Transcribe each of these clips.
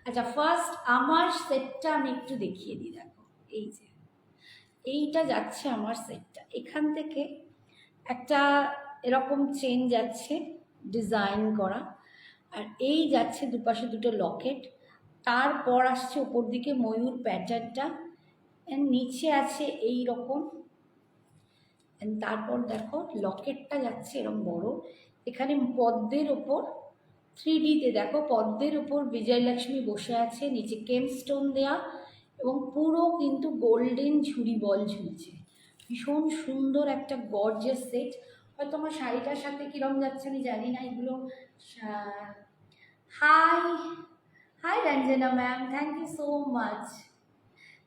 আচ্ছা, ফার্স্ট আমার সেটটা আমি একটু দেখিয়ে দিই। দেখো, এই যে এইটা যাচ্ছে আমার সেটটা, এখান থেকে একটা এরকম চেন যাচ্ছে ডিজাইন করা, আর এই যাচ্ছে দুপাশে দুটো লকেট, তারপর আসছে ওপর দিকে ময়ূর প্যাটার্নটা, এর নিচে আছে এই রকম, তারপর দেখো লকেটটা যাচ্ছে এরকম বড়, এখানে পদ্মের ওপর 3Dতে দেখো পদ্মের ওপর বিজয়লক্ষ্মী বসে আছে, নিচে কেম স্টোন দেয়া এবং পুরো কিন্তু গোল্ডেন ঝুড়ি বল ঝুলছে। ভীষণ সুন্দর একটা গর্জিয়াস সেট। হয়তো আমার শাড়িটার সাথে কীরকম যাচ্ছে আমি জানি না। এগুলো hi hi Ranjana ma'am, thank you so much,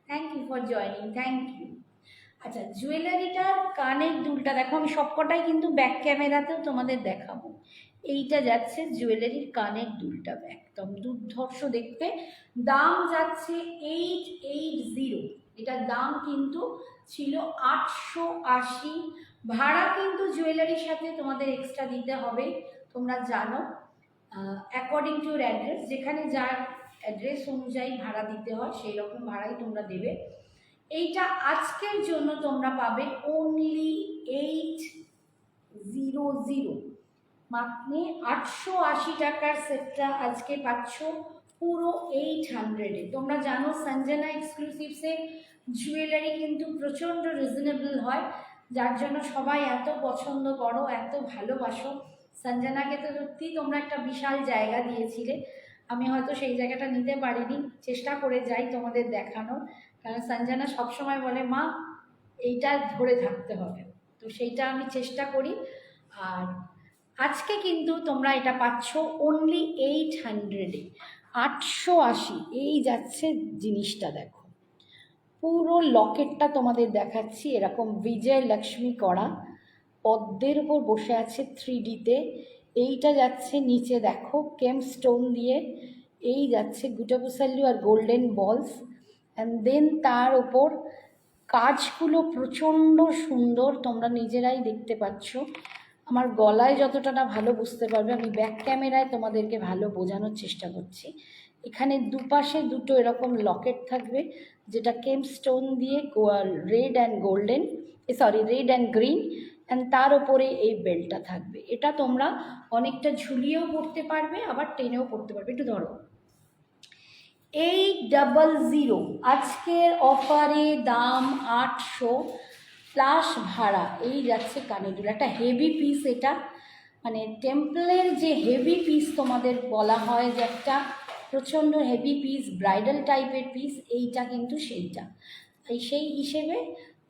thank you for joining, thank you. আচ্ছা, জুয়েলারিটার কানের দুলটা দেখো, আমি সবকটাই কিন্তু ব্যাক ক্যামেরাতেও তোমাদের দেখাবো। এইটা যাচ্ছে জুয়েলারির কানের দুলটা, একদম দুর্ধর্ষ দেখতে। দাম যাচ্ছে 880, এটার দাম কিন্তু ছিল 880। ভাড়া কিন্তু জুয়েলারির সাথে তোমাদের এক্সট্রা দিতে হবে, তোমরা জানো, অ্যাকর্ডিং টু ইউর অ্যাড্রেস, যেখানে যার অ্যাড্রেস অনুযায়ী ভাড়া দিতে হয় সেই রকম ভাড়াই তোমরা দেবে। এইটা আজকের জন্য তোমরা পাবে অনলি 800, মানে 880 টাকার সেটটা আজকে পাচ্ছ পুরো 800-এ। তোমরা জানো সঞ্জনা এক্সক্লুসিভসে জুয়েলারি কিন্তু প্রচণ্ড রিজনেবল হয়, যার জন্য সবাই এত পছন্দ করো, এত ভালোবাসো। সঞ্জনাকে তো সত্যি তোমরা একটা বিশাল জায়গা দিয়েছিলে, আমি হয়তো সেই জায়গাটা নিতে পারিনি, চেষ্টা করে যাই তোমাদের দেখানোর, কারণ সঞ্জনা সবসময় বলে মা এইটা ধরে থাকতে হবে, তো সেইটা আমি চেষ্টা করি। আর আজকে কিন্তু তোমরা এটা পাচ্ছ অনলি 800-এ, 880। এই যাচ্ছে জিনিসটা, দেখো পুরো লকেটটা তোমাদের দেখাচ্ছি, এরকম বিজয় লক্ষ্মী করা পদ্মের উপর বসে আছে 3Dতে। এইটা যাচ্ছে নিচে দেখো কেম স্টোন দিয়ে, এই যাচ্ছে গুটাপুসাল্লু আর গোল্ডেন বলস, অ্যান্ড দেন তার ওপর কাজগুলো প্রচণ্ড সুন্দর, তোমরা নিজেরাই দেখতে পাচ্ছ। আমার গলায় যতটা না ভালো বুঝতে পারবে, আমি ব্যাক ক্যামেরায় তোমাদেরকে ভালো বোঝানোর চেষ্টা করছি। এখানে দুপাশে দুটো এরকম লকেট থাকবে, যেটা কেম স্টোন দিয়ে red and golden, red and green, and তার ওপরে এই বেল্টটা থাকবে। এটা তোমরা অনেকটা ঝুলিয়েও পড়তে পারবে, আবার টেনেও পড়তে পারবে। একটু ধরো, 800, আজকের অফারে দাম 800 প্লাস ভাড়া। এই যাচ্ছে কানের দুল, একটা হেভি পিস, এটা মানে টেম্পলের যে হেভি পিস তোমাদের বলা হয় যে একটা প্রচণ্ড হেভি পিস, ব্রাইডাল টাইপের পিস, এইটা কিন্তু সেইটা। সেই হিসেবে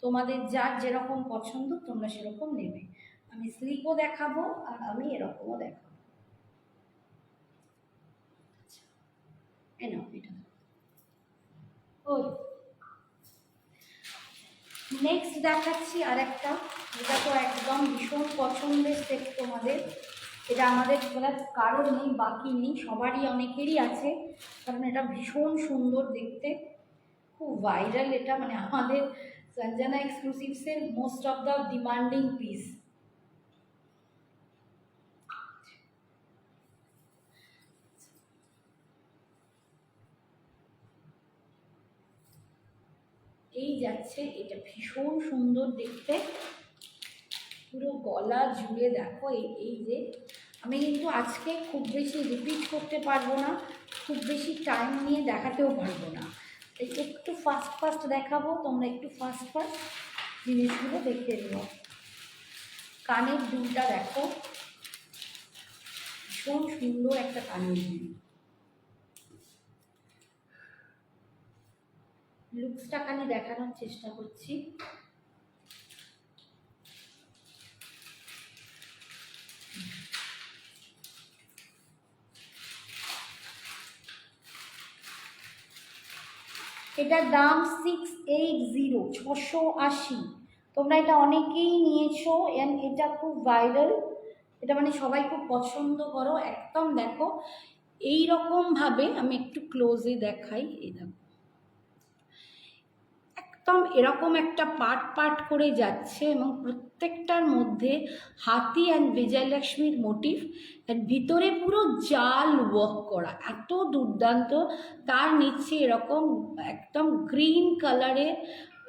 তোমাদের যার যেরকম পছন্দ তোমরা সেরকম নেবে। আমি স্লিপও দেখাবো আর আমি এরকমও দেখাবো। এটা ওই নেক্সট দেখাচ্ছি আর একটা, এটা তো একদম ভীষণ পছন্দের সেট তোমাদের। এটা আমাদের কারোর নেই, বাকি নেই, সবারই অনেকেরই আছে, কারণ এটা ভীষণ সুন্দর দেখতে, খুব ভাইরাল এটা, মানে আমাদের সঞ্জনা এক্সক্লুসিভসের most of the demanding piece. এই যাচ্ছে, এটা ভীষণ সুন্দর দেখতে, পুরো গলা জুড়ে দেখো। এই যে আমি কিন্তু আজকে খুব বেশি রিপিট করতে পারবো না, খুব বেশি টাইম নিয়ে দেখাতেও পারবো না, তাই একটু ফাস্ট ফাস্ট দেখাবো, তোমরা একটু ফাস্ট ফাস্ট জিনিসগুলো দেখতে নিও। কানের দুলটা দেখো, ভীষণ সুন্দর একটা কানের দুল, লুকসটা খালি দেখানোর চেষ্টা করছি। এটার দাম 680, 680। তোমরা এটা অনেকেই নিয়েছো, এটা খুব ভাইরাল, এটা মানে সবাই খুব পছন্দ করো একদম। দেখো এই রকমভাবে আমি একটু ক্লোজে দেখাই, এই দেখো একদম এরকম একটা পার্ট পার্ট করে যাচ্ছে এবং প্রত্যেকটার মধ্যে হাতি অ্যান্ড বিজয়লক্ষ্মীর মোটিভ, অ্যান্ড ভিতরে পুরো জাল ওয়ার্ক করা, এত দুর্দান্ত। তার নিচে এরকম একদম গ্রিন কালারের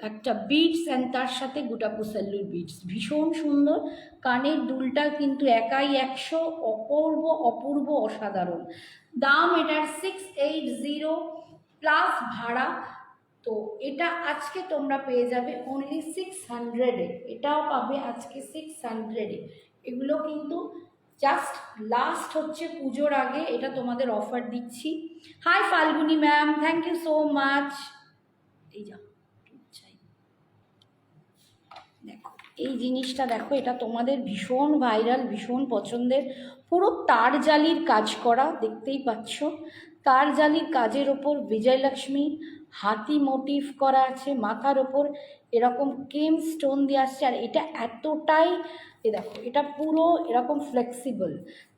একটা বিটস অ্যান্ড তার সাথে গোটাপুসাল্লুর বিটস, ভীষণ সুন্দর। কানের দুলটা কিন্তু একাই 100, অপূর্ব অপূর্ব অসাধারণ। দাম এটার 680 প্লাস ভাড়া। তো এটা আজকে তোমরা পেয়ে যাবে অনলি 600-এ, এটাও পাবে আজকে 600-এ। এগুলো কিন্তু জাস্ট লাস্ট হচ্ছে পুজোর আগে, এটা তোমাদের অফার দিচ্ছি। Hi Falguni ma'am, thank you so much. এই যাও, দেখো এই জিনিসটা দেখো, এটা তোমাদের ভীষণ ভাইরাল, ভীষণ পছন্দের। পুরো তার জালির কাজ করা, দেখতেই পাচ্ছ। তার জালির কাজের ওপর বিজয়লক্ষ্মী হাতি মোটিভ করা আছে, মাথার ওপর এরকম কেম স্টোন দিয়ে আসছে। আর এটা এতটাই, এ দেখো এটা পুরো এরকম ফ্লেক্সিবল,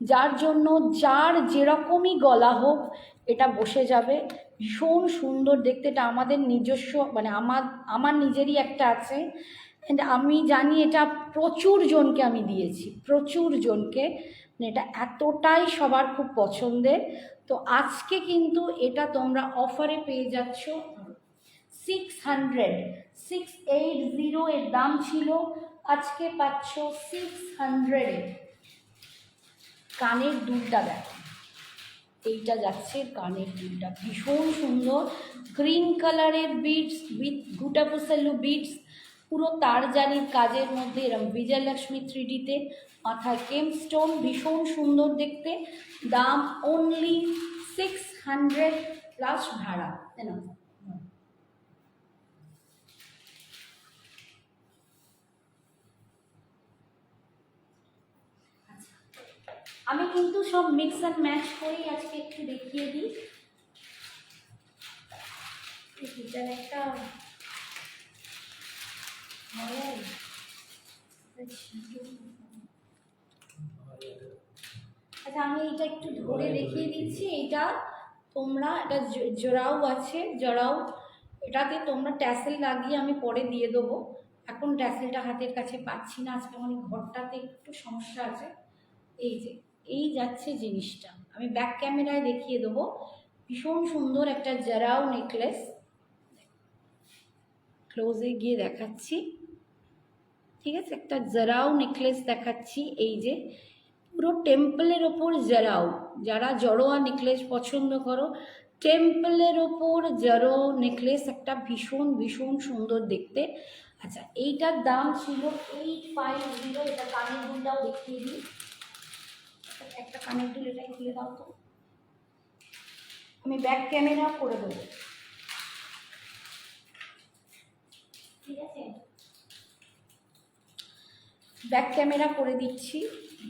যার জন্য যার যেরকমই গলা হোক এটা বসে যাবে। ভীষণ সুন্দর দেখতে। এটা আমাদের নিজস্ব, মানে আমার নিজেরই একটা আছে, অ্যান্ড আমি জানি এটা প্রচুর জনকে আমি দিয়েছি, প্রচুর জনকে। এটা এতটাই সবার খুব পছন্দের। তো আজকে কিন্তু এটা তোমরা অফারে পেয়ে যাচ্ছ 600, 680 এর দাম ছিল, আজকে পাচ্ছ 600-এ। কানের দুলটা দেখো, এইটা যাচ্ছে কানের দুলটা, ভীষণ সুন্দর। গ্রিন কালারের বিটস উইথ গোটাপুসাল্লু বিটস, পুরো তার জালির কাজের মধ্যে এরকম বিজয়লক্ষ্মী 3Dতে, মাথায় কেম স্টোন, ভীষণ সুন্দর দেখতে। দাম অনলি 600 প্লাস ভাড়া, তাই না? আমি কিন্তু সব মিক্স অ্যান্ড ম্যাচ করেই আজকে একটু দেখিয়ে দিই। এটার একটা আচ্ছা, আমি এটা একটু ধরে দেখিয়ে দিচ্ছি। এইটা তোমরা, এটা জোড়াও আছে, জোড়াও, এটাতে তোমরা ট্যাসেল লাগিয়ে আমি পরে দিয়ে দেবো। এখন ট্যাসেলটা হাতের কাছে পাচ্ছি না, আজকে আমার ঘরটাতে একটু সমস্যা আছে। এই যে এই যাচ্ছে জিনিসটা, আমি ব্যাক ক্যামেরায় দেখিয়ে দেবো। ভীষণ সুন্দর একটা জরাও নেকলেস, ক্লোজে গিয়ে দেখাচ্ছি, ঠিক আছে? একটা জরাও নেকলেস দেখাচ্ছি। এই যে পুরো টেম্পলের ওপর জরাও, যারা জড়োয়া নেকলেস পছন্দ করো, টেম্পলের ওপর জড়ো নেকলেস, একটা ভীষণ ভীষণ সুন্দর দেখতে। আচ্ছা, এইটার দাম ছিল 850। এটা কানের দুলটাও দেখিয়ে দিই, একটা কানের দুল এটাই খুলে দাও তো, আমি ব্যাক ক্যামেরা করে দেবো, ঠিক আছে? ব্যাক ক্যামেরা করে দিচ্ছি,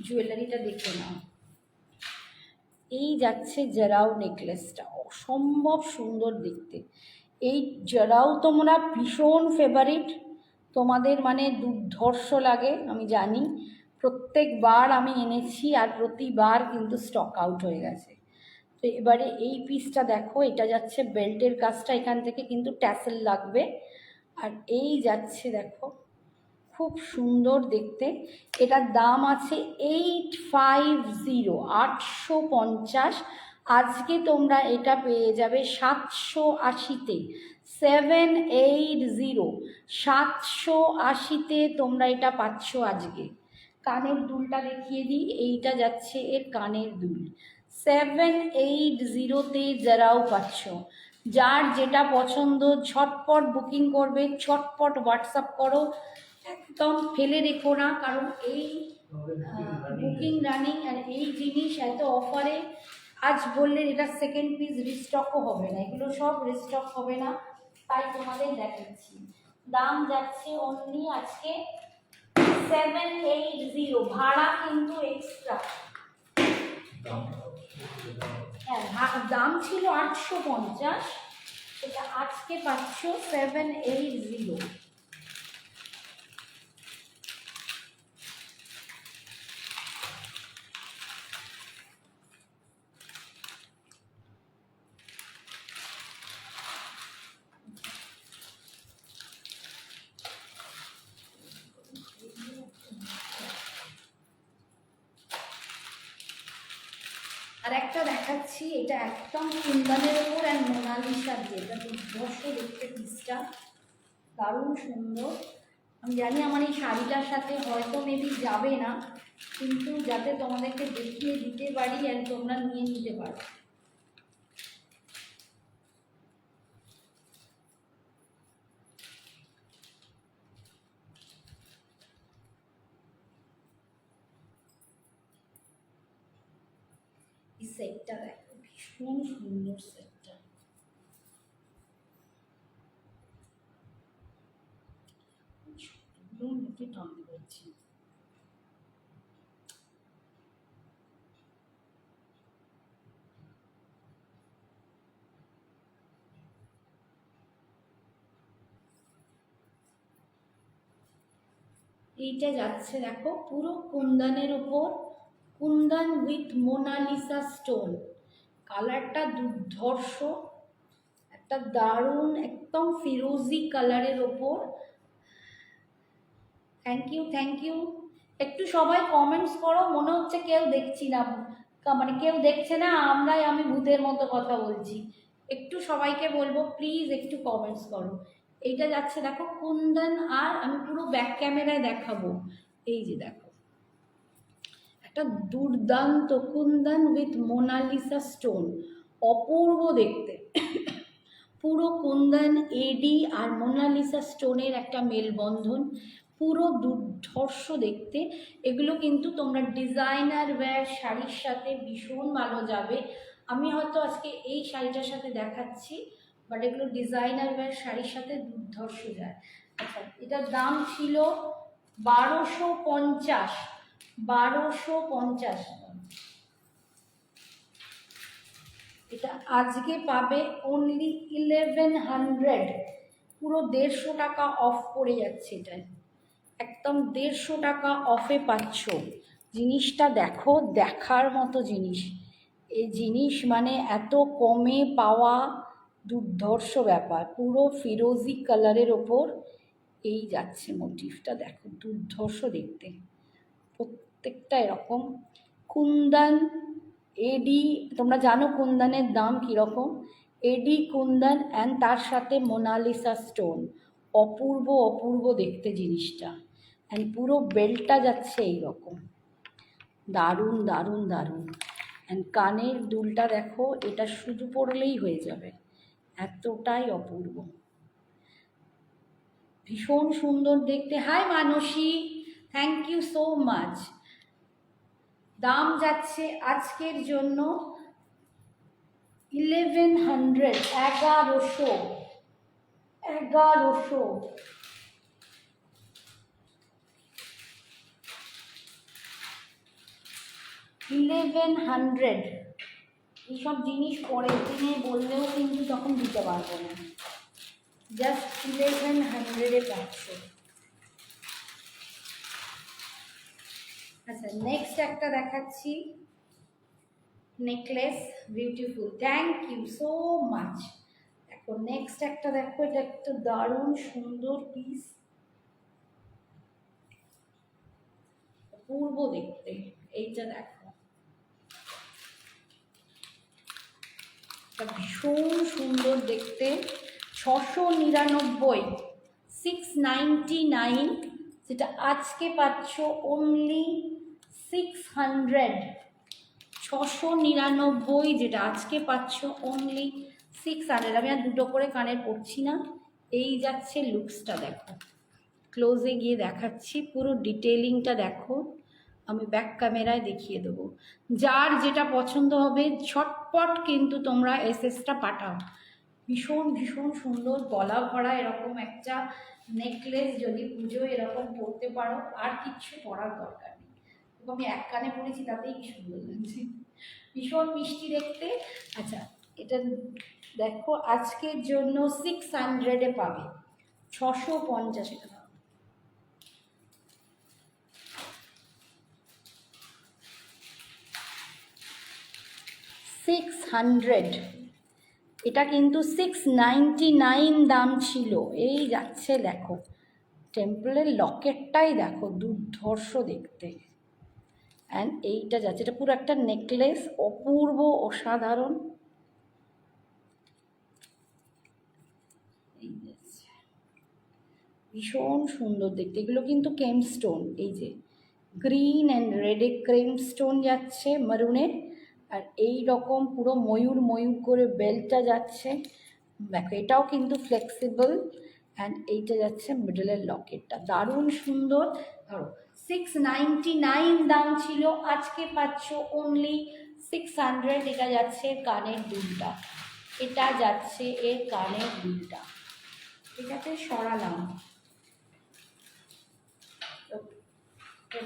জুয়েলারিটা দেখে নাও। এই যাচ্ছে জরাও নেকলেসটা, অসম্ভব সুন্দর দেখতে। এই জরাও তোমরা ভীষণ ফেভারিট, তোমাদের মানে দুর্ধর্ষ লাগে আমি জানি। প্রত্যেকবার আমি এনেছি আর প্রতিবার কিন্তু স্টক আউট হয়ে গেছে। তো এবারে এই পিসটা দেখো, এটা যাচ্ছে বেল্টের কাজটা, এখান থেকে কিন্তু ট্যাসেল লাগবে। আর এই যাচ্ছে দেখো, খুব সুন্দর দেখতে। এটার দাম আছে 850, 850। আজকে তোমরা এটা পেয়ে যাবে 780-তে, 780, 780-তে তোমরা এটা পাচ্ছ আজকে। কানের দুলটা দেখিয়ে দিই, এইটা যাচ্ছে এর কানের দুল, 780-তে যারাও পাচ্ছ। যার যেটা পছন্দ ঝটপট বুকিং করবে, ঝটপট হোয়াটসঅ্যাপ করো, একদম ফেলে রেখো না, কারণ এই বুকিং রানিং আর এই জিনিস এত অফারে আজ বললে এটা সেকেন্ড পিস রিস্টকও হবে না, এগুলো সব রিস্টক হবে না, তাই তোমাদের দেখাচ্ছি। দাম যাচ্ছে অনলি আজকে 780, ভাড়া কিন্তু এক্সট্রা। হ্যাঁ, দাম ছিল 850, এটা আজকে পাচ্ছ 780। আর একটা দেখাচ্ছি, এটা একদম কুন্দনের ওপর অ্যান্ড মোনালিসার, যেটা দুর্ধর্ষ দেখতে পিসটা, দারুণ সুন্দর। আমি জানি আমার এই শাড়িটার সাথে হয়তো মেবি যাবে না, কিন্তু যাতে তোমাদেরকে দেখিয়ে দিতে পারি অ্যান্ড তোমরা নিয়ে নিতে পারো। এই সেটটা দেখো, ভীষণ সুন্দর সেটটা। মুখে টানতে পারছি। এইটা যাচ্ছে দেখো পুরো কুন্দনের উপর, কুন্দন উইথ মোনালিসা স্টোন। কালারটা দুর্ধর্ষ, একটা দারুণ একদম ফিরোজি কালারের ওপর। Thank you, thank you. একটু সবাই কমেন্টস করো, মনে হচ্ছে কেউ দেখছি না, মানে কেউ দেখছে না, আমি ভূতের মতো কথা বলছি। একটু সবাইকে বলবো প্লিজ একটু কমেন্টস করো। এইটা যাচ্ছে দেখো কুন্দন, আর আমি পুরো ব্যাক ক্যামেরায় দেখাবো। এই যে দেখো, একটা দুর্দান্ত কুন্দন উইথ মোনালিসা স্টোন, অপূর্ব দেখতে। পুরো কুন্দন, এডি আর মোনালিসা স্টোনের একটা মেলবন্ধন, পুরো দুর্ধর্ষ দেখতে। এগুলো কিন্তু তোমরা ডিজাইনার ওয়্যার শাড়ির সাথে ভীষণ ভালো যাবে। আমি হয়তো আজকে এই শাড়িটার সাথে দেখাচ্ছি, বাট এগুলো ডিজাইনার ওয়্যার শাড়ির সাথে দুর্ধর্ষ যায়। আচ্ছা, এটার দাম ছিল 1250, 1250। এটা আজকে পাবে অনলি 1100, পুরো 150 টাকা অফ পড়ে যাচ্ছে। এটায় একদম 150 টাকা অফে পাচ্ছ। জিনিসটা দেখো, দেখার মতো জিনিস। এই জিনিস মানে এত কমে পাওয়া দুর্ধর্ষ ব্যাপার। পুরো ফিরোজি কালারের ওপর এই যাচ্ছে মোটিভটা, দেখো দুর্ধর্ষ দেখতে। প্রত্যেকটা এরকম কুন্দন, এডি, তোমরা জানো কুন্দনের দাম কীরকম। এডি কুন্দন অ্যান্ড তার সাথে মোনালিসা স্টোন, অপূর্ব অপূর্ব দেখতে জিনিসটা। অ্যান্ড পুরো বেল্টটা যাচ্ছে এইরকম, দারুণ দারুণ দারুণ। অ্যান্ড কানের দুলটা দেখো, এটা শুধু পরলেই হয়ে যাবে, এতটাই অপূর্ব, ভীষণ সুন্দর দেখতে। Hi Mansi, thank you so much. দাম যাচ্ছে আজকের জন্য 1100, 1100, 1100। এইসব জিনিস পরের দিনে বললেও কিন্তু তখন দিতে পারবো না, জাস্ট 1100-এ পাচ্ছ। আচ্ছা, নেক্সট একটা দেখাচ্ছি, necklace, beautiful, thank you so much. দেখো নেক্সট একটা দেখো, এটা একটা দারুণ সুন্দর পিস, অপূর্ব দেখতে। এইটা দেখো, ভীষণ সুন্দর দেখতে। 699, 699, যেটা আজকে পাচ্ছ অনলি 600। 699, যেটা আজকে পাচ্ছ অনলি 600। আমি আর দুটো করে কানের পরছি না। এই যাচ্ছে লুকসটা, দেখো ক্লোজে গিয়ে দেখাচ্ছি, পুরো ডিটেলিংটা দেখো, আমি ব্যাক ক্যামেরায় দেখিয়ে দেবো। যার যেটা পছন্দ হবে ঝটপট কিন্তু তোমরা এসএসটা পাঠাও। ভীষণ ভীষণ সুন্দর গলা ভরা এরকম একটা নেকলেস, যদি পুজো এরকম পরতে পারো আর কিচ্ছু পরার দরকার নেই। আমি এক কানে পরেছি, তাতেই কি সুন্দর লাগছে, ভীষণ মিষ্টি দেখতে। আচ্ছা, এটা দেখো আজকের জন্য 600-এ পাবে, 650 টাকা। 600, এটা কিন্তু 699 দাম ছিল। এই যাচ্ছে দেখো, টেম্পলের লকেটটাই দেখো দুর্ধর্ষ দেখতে, অ্যান্ড এইটা যাচ্ছে, এটা পুরো একটা নেকলেস, অপূর্ব অসাধারণ। এই যাচ্ছে, ভীষণ সুন্দর দেখতে। এগুলো কিন্তু কেম স্টোন, এই যে গ্রিন অ্যান্ড রেডে ক্রেম স্টোন যাচ্ছে মারুনের, আর এই রকম পুরো ময়ূর ময়ূর করে বেল্টটা যাচ্ছে। দেখো এটাও কিন্তু ফ্লেক্সিবল, অ্যান্ড এইটা যাচ্ছে মিডলের লকেটটা, দারুণ সুন্দর। ধরো 699 দাম ছিল, আজকে পাচ্ছ অনলি 600। এটা যাচ্ছে কানের দুলটা, এটা যাচ্ছে এর কানের দুলটা, এটাতে সরালাম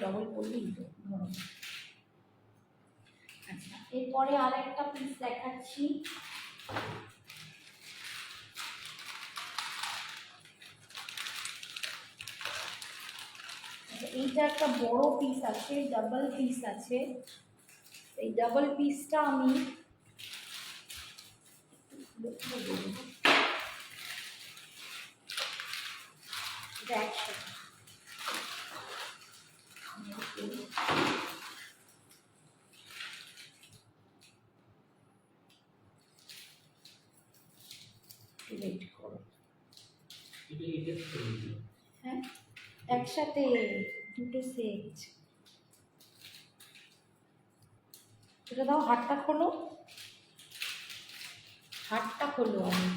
ডবল করলেই তো ধরো। আচ্ছা, এরপরে আর একটা পিস দেখাচ্ছি। এইটা একটা বড় পিস আছে, ডাবল পিস আছে। এই ডাবল পিসটা আমি হ্যাঁ একসাথে দুটো সেট। এটা দাও, হাতটা খোলো, হাতটা খোলো। আমি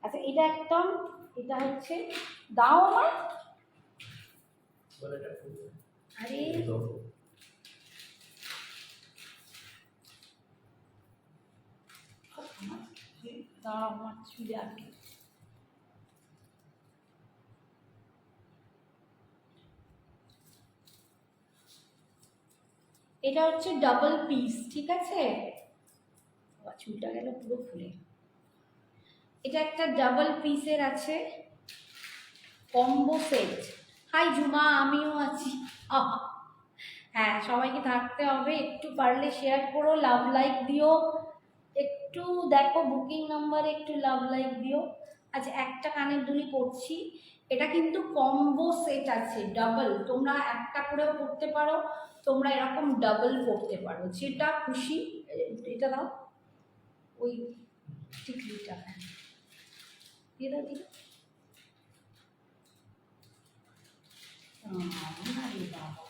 আচ্ছা, এটা একদম, এটা হচ্ছে, দাও আমার, আরে দাঁড়াও আমার চুলে আটকে। এটা হচ্ছে ডাবল পিস, ঠিক আছে, চুলটা গেল পুরো খুলে। এটা একটা ডাবল পিসের আছে, কম্বো সেট। হাই ঝুমা, আমিও আছি। হ্যাঁ, সবাইকে থাকতে হবে, একটু পারলে শেয়ার করো, লাভ লাইক দিও, একটু দেখো বুকিং নাম্বারে একটু লাভ লাইক দিও। আচ্ছা, একটা কানের দুলি পরছি, এটা কিন্তু কম্বো সেট আছে, ডাবল, তোমরা একটা করেও পরতে পারো, তোমরা এরকম ডাবল পরতে পারো, যেটা খুশি। এটা দাও, ওই টিকলিটা দিয়ে দাও, দিয়ে দাও। আরে বাবা,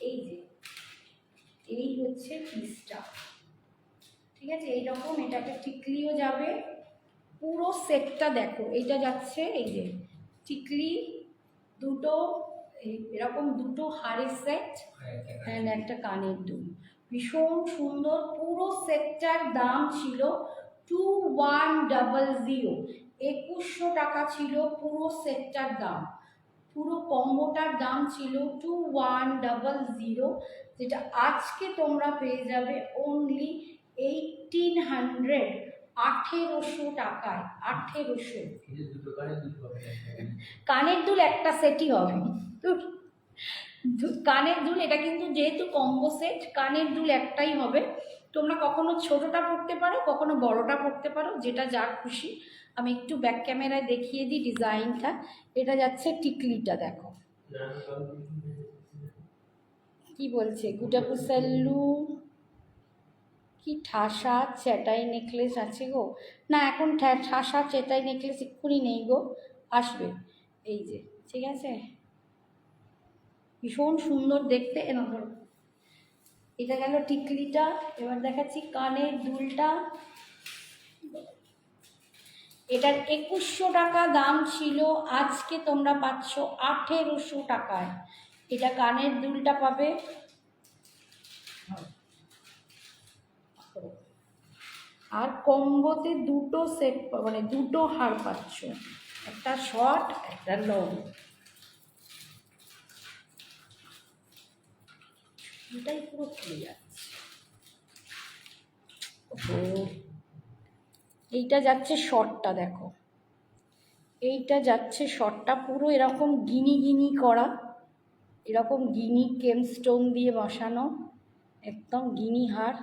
এই যে এই হচ্ছে পিসটা, ঠিক আছে, এইরকম এটাতে টিকলিও যাবে, পুরো সেটটা দেখো। এইটা যাচ্ছে, এই যে টিকলি দুটো, এরকম দুটো হাড়ের সেট, হ্যাঁ একটা কানের দুল, ভীষণ সুন্দর। পুরো সেটটার দাম ছিল 2100, 2100 টাকা ছিল পুরো সেটটার দাম। পুরো কম্বোটার দাম ছিল 2100, যেটা আজকে তোমরা পেয়ে যাবে অনলি 1800, 1800 টাকায়। 1800 কানের দুল একটা সেটই হবে, কানের দুল এটা কিন্তু যেহেতু কম্বো সেট, কানের দুল একটাই হবে। তোমরা কখনো ছোটটা পরতে পারো, কখনো বড়টা পরতে পারো, যেটা যার খুশি। আমি একটু ব্যাক ক্যামেরায় দেখিয়ে দিই ডিজাইনটা। এটা যাচ্ছে টিকলিটা, দেখো কি বলছে গুটাপু সাল্লু, কি ঠাসা চেটাই নেকলেস আছে গো। না, এখন ঠাসা চেটাই নেকলেস এক্ষুনি নেই গো, আসবে। এই যে, ঠিক আছে, ভীষণ সুন্দর দেখতে। এ ধরো, এটা গেল টিকলিটা, এবার দেখাচ্ছি কানের দুলটা। এটার 2100 টাকা দাম ছিল, আজকে তোমরা পাচ্ছ 1800 টাকায়। এটা কানের দুলটা পাবে, আর কম্বোতে দুটো সেট, মানে দুটো হার পাচ্ছ, একটা শর্ট একটা লং। এটাই পুরো খুলে যাচ্ছে। এইটা যাচ্ছে শর্টটা, দেখো এইটা যাচ্ছে শর্টটা পুরো এরকম গিনি গিনি করা, এরকম গিনি কেম স্টোন দিয়ে বসানো, একদম গিনি হার,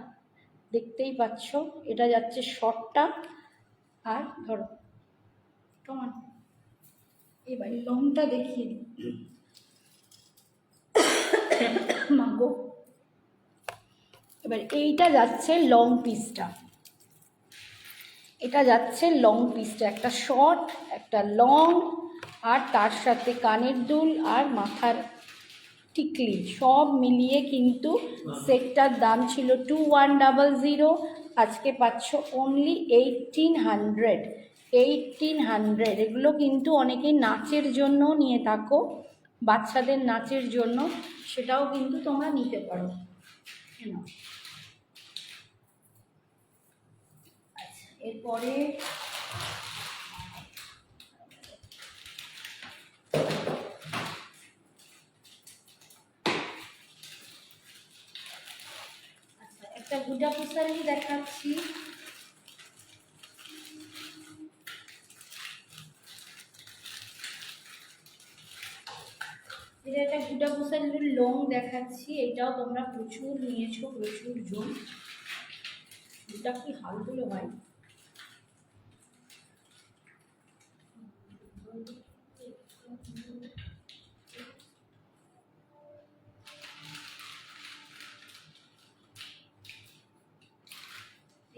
দেখতেই পাচ্ছ। এটা যাচ্ছে শর্টটা। আর ধরো তোমার এবার লংটা দেখিয়ে দিই। মাগো, এবার এইটা যাচ্ছে লং পিসটা, এটা যাচ্ছে লং পিসটা, একটা শর্ট একটা লং, আর তার সাথে কানের দুল আর মাথার টিকলি সব মিলিয়ে কিন্তু সেটটার দাম ছিল 2100, আজকে পাচ্ছ অনলি 1800। 1800। এগুলো কিন্তু অনেকেই নাচের জন্য নিয়ে থাকো, বাচ্চাদের নাচের জন্য, সেটাও কিন্তু তোমরা নিতে পারো। আচ্ছা, এরপরে একটা গুডা পুসারি দেখাচ্ছি। এটা একটা গুডা পুসারির লং দেখাচ্ছি, এটাও তোমরা প্রচুর নিয়েছো, প্রচুর জন। এটা কি হালগুলো হয়,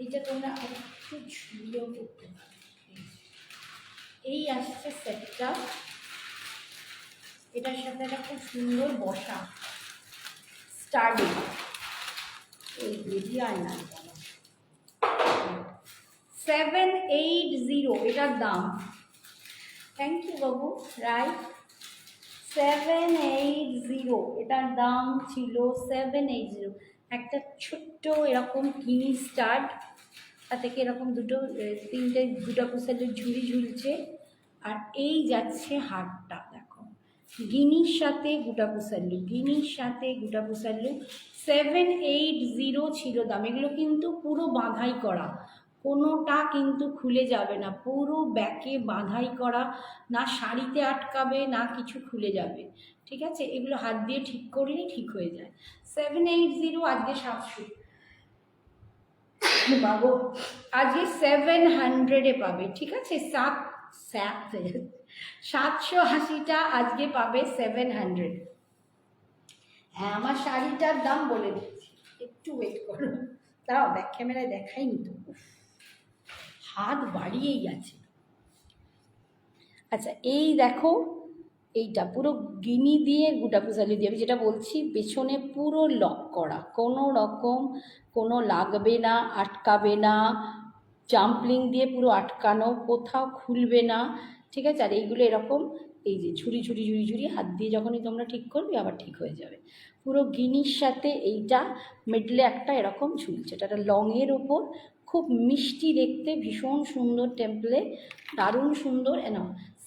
এইটা তোমরা একটু ঝুলিয়েও করতে পারো। এই আসছে সেটটা, এটার সাথে একটা খুব সুন্দর বসা স্টার্টিং, এই বেরিয়ে আর না 780 এটার দাম। থ্যাংক ইউ বাবু রায়। 780 এটার দাম ছিল 780। একটা ছোট্ট এরকম কিনি স্টার্ট, তার থেকে এরকম তিনটে দুটো পুষালের ঝুড়ি ঝুলছে, আর এই যাচ্ছে হারটা দেখো, গিনির সাথে গোটা পুষাল্লু, গিনির সাথে গোটা পুষাল্লু। 780 ছিল দাম। এগুলো কিন্তু পুরো বাঁধাই করা, কোনোটা কিন্তু খুলে যাবে না, পুরো ব্যাকে বাঁধাই করা, না শাড়িতে আটকাবে না কিছু খুলে যাবে। ঠিক আছে, এগুলো হাত দিয়ে ঠিক করিনি, ঠিক হয়ে যায়। 780, আজকে 700 বাবু, আজকে 700 পাবে। ঠিক আছে, 780টা আজকে পাবে 700। হ্যাঁ, আমার শাড়িটার দাম বলে দিচ্ছি, একটু ওয়েট করো, তাও ব্যাক ক্যামেরায় দেখাইনি তো, হাত বাড়িয়েই আছে। আচ্ছা, এই দেখো, এইটা পুরো গিনি দিয়ে গোটা পুষালি দিয়ে, আমি যেটা বলছি পেছনে পুরো লক করা, কোনো রকম কোনো লাগবে না, আটকাবে না, জাম্পলিং দিয়ে পুরো আটকানো, কোথাও খুলবে না। ঠিক আছে, আর এইগুলো এরকম এই যে ঝুড়ি ঝুড়ি ঝুড়ি ঝুড়ি হাত দিয়ে যখনই তোমরা ঠিক করবে আবার ঠিক হয়ে যাবে। পুরো গিনির সাথে এইটা মিডলে একটা এরকম ঝুলছে, এটা একটা লংয়ের ওপর, খুব মিষ্টি দেখতে, ভীষণ সুন্দর টেম্পলে, দারুণ সুন্দর।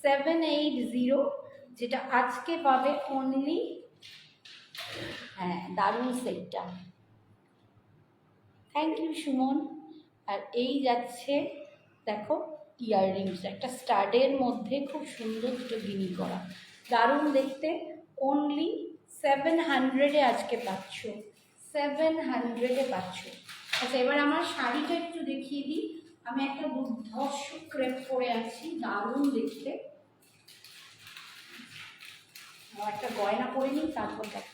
780, যেটা আজকে পাবে অনলি, হ্যাঁ দারুণ সেটটা। Thank you Suman. আর এই যাচ্ছে দেখো ইয়াররিংস, একটা স্টাডের মধ্যে খুব সুন্দর দুটো গিনি করা, দারুণ দেখতে, অনলি 700 আজকে পাচ্ছ, 700 পাচ্ছ। আচ্ছা, এবার আমার শাড়িটা একটু দেখিয়ে দিই। আমি একটা দুর্ধর্ষ ক্রেপ পরে আছি, দারুণ দেখতে। একটা গয়না পরে নিই, তারপর দেখ।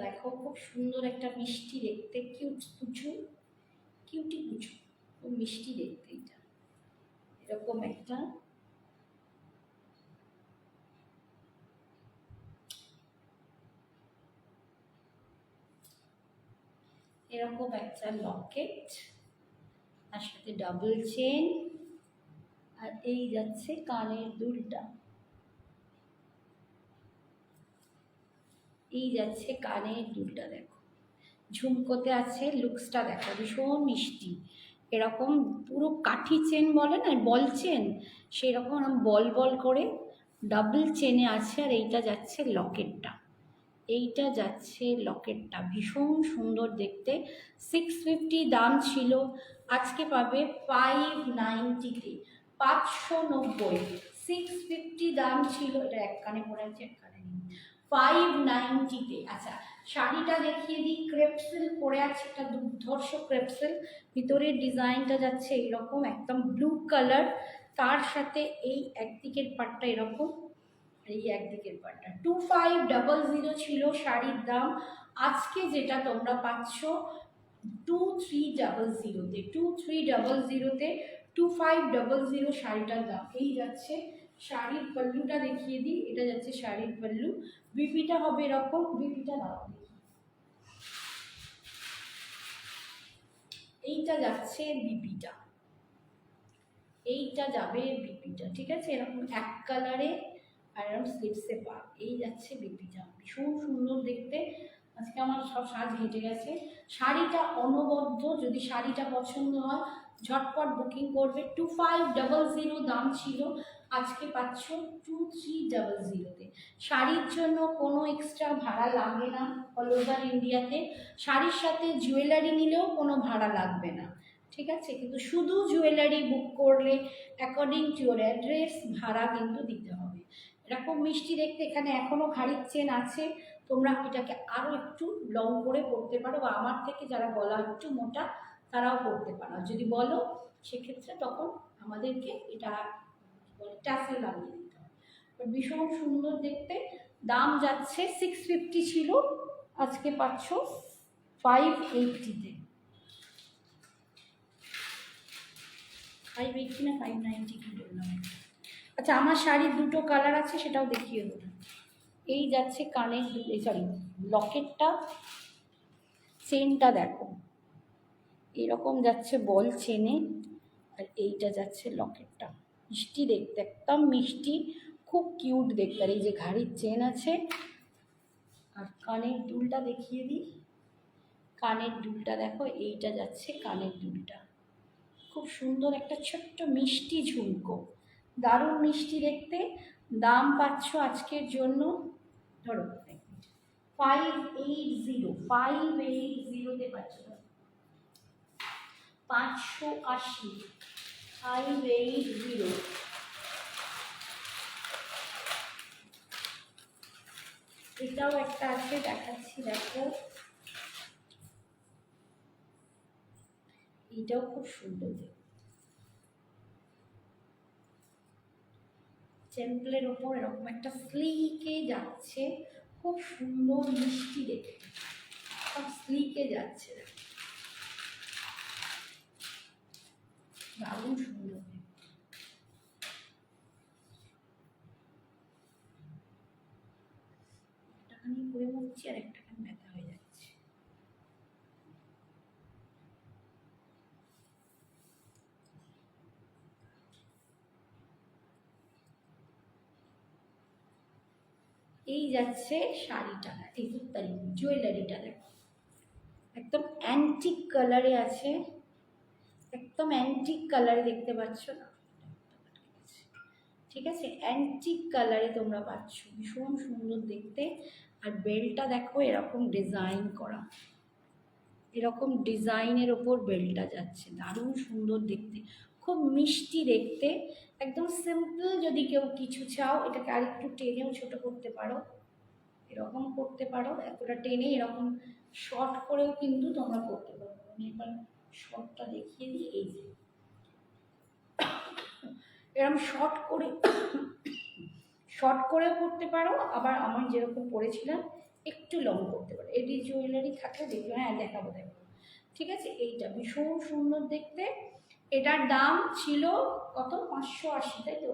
দেখো, খুব সুন্দর একটা মিষ্টি দেখতে, কিউট কুচু, কিউটি কুচু, খুব মিষ্টি দেখতে। এটা এরকম একটা এরকম একটা লকেট, তার সাথে ডাবল চেন, আর এই যাচ্ছে কানের দুলটা, এই যাচ্ছে কানের দুলটা। দেখো ঝুমকোতে আছে, লুকসটা দেখো ভীষণ মিষ্টি, এরকম পুরো কাঠি চেন বলে না, বল চেন, সেই রকম বল বল করে ডাবল চেনে আছে। আর এইটা যাচ্ছে লকেটটা, এইটা যাচ্ছে লকেটটা, ভীষণ সুন্দর দেখতে। 650 দাম ছিল, আজকে পাবে 590-তে, 590। 650 দাম ছিল, এটা এক কানে পড়ে আছে এক কানে নেই, 590-তে। আচ্ছা, শাড়িটা দেখিয়ে দিই। ক্রেপ সিল্ক পরে আছে, একটা দুর্ধর্ষ ক্রেপ সিল্ক, ভিতরের ডিজাইনটা যাচ্ছে এরকম একদম ব্লু কালার, তার সাথে এই একদিকের পাটটা এরকম, এই একদিকের পাটটা। 2500 ছিল শাড়ির দাম, আজকে যেটা তোমরা পাচ্ছ 2300-তে, 2300-তে 2500 শাড়িটার দাম। এই যাচ্ছে শাড়ির পাল্লুটা দেখিয়ে দিই, এটা যাচ্ছে শাড়ির পাল্লু। বিপিটা হবে এরকম, বিপিটা দাও দেখি, এইটা যাচ্ছে বিপিটা, এইটা যাবে বিপিটা, ঠিক আছে। এরকম এক কালারে আর এরকম স্লিপসে পার, এই যাচ্ছে বিপিটা, ভীষণ সুন্দর দেখতে। আজকে আমার সব সাজ হেঁটে গেছে। শাড়িটা অনবদ্য, যদি শাড়িটা পছন্দ হয় ঝটপট বুকিং করবে। 2500 দাম ছিল, আজকে পাচ্ছ 2300-তে। শাড়ির জন্য কোনো এক্সট্রা ভাড়া লাগে না অল ওভার ইন্ডিয়াতে। শাড়ির সাথে জুয়েলারি নিলেও কোনো ভাড়া লাগবে না, ঠিক আছে। কিন্তু শুধু জুয়েলারি বুক করলে অ্যাকর্ডিং টু ইউর অ্যাড্রেস ভাড়া কিন্তু দিতে হবে। এরকম মিষ্টি দেখতে, এখানে এখনও ঘাড়ির চেন আছে, তোমরা এটাকে আরও একটু লং করে পরতে পারো, বা আমার থেকে যারা গলা একটু মোটা তারাও পরতে পারো। যদি বলো সেক্ষেত্রে তখন আমাদেরকে এটা ট্যাসেল লাগিয়ে দিতে হবে। ভীষণ সুন্দর দেখতে, দাম যাচ্ছে 650 ছিল, আজকে পাচ্ছ 580-তে। 580 না 590 কি বললাম। আচ্ছা, আমার শাড়ির দুটো কালার আছে, সেটাও দেখিয়ে দেবো। এই যাচ্ছে কানের, সরি লকেটটা, চেনটা দেখো এরকম যাচ্ছে বল চেনে, আর এইটা যাচ্ছে লকেটটা, মিষ্টি দেখতে, একদম মিষ্টি, খুব কিউট দেখতে। আর এই যে ঘাড়ির চেন আছে, আর কানের দুলটা দেখিয়ে দিই, কানের দুলটা দেখো, এইটা যাচ্ছে কানের দুলটা, খুব সুন্দর একটা ছোট্ট মিষ্টি ঝুমকো, দারুণ মিষ্টি দেখতে। দাম পাচ্ছ আজকের জন্য, ধরো 580-তে পাচ্ছ, 580, 580। এটাও একটা আছে, দেখাচ্ছি দেখো, এটাও খুব সুন্দর দেখতে, টেম্পলের ওপর এরকম একটা স্লিকে যাচ্ছে, খুব সুন্দর মিষ্টি দেখতে, সব স্লিকে যাচ্ছে, দারুণ সুন্দর। একটাখানি করে মুখছি আর একটাখানি ব্যথা হয়ে যাচ্ছে। এই যাচ্ছে শাড়িটা, এই জুয়েলারিটা দেখো, একদম অ্যান্টিক কালারে আছে, একদম অ্যান্টিক কালারে দেখতে পাচ্ছ না, ঠিক আছে, অ্যান্টিক কালারে তোমরা পাচ্ছ, ভীষণ সুন্দর দেখতে। আর বেলটা দেখো এরকম ডিজাইন করা, এরকম ডিজাইনের ওপর বেলটা যাচ্ছে, দারুণ সুন্দর দেখতে, খুব মিষ্টি দেখতে, একদম সিম্পল। যদি কেউ কিছু চাও, এটাকে আর একটু টেনেও ছোট করতে পারো, এরকম করতে পারো, এতটা টেনে এরকম শর্ট করেও কিন্তু তোমরা করতে পারো। আমি এবার শর্টটা দেখিয়ে দিই, এই যে এরকম শর্ট করেও করতে পারো, আবার আমি যেরকম পরেছিলাম একটু লং করতে পারো। এডি জুয়েলারি থাকলে দেখবে, হ্যাঁ দেখাবো দেখো, ঠিক আছে। এইটা ভীষণ সুন্দর দেখতে, এটার দাম ছিল কত, 580, তাই তো?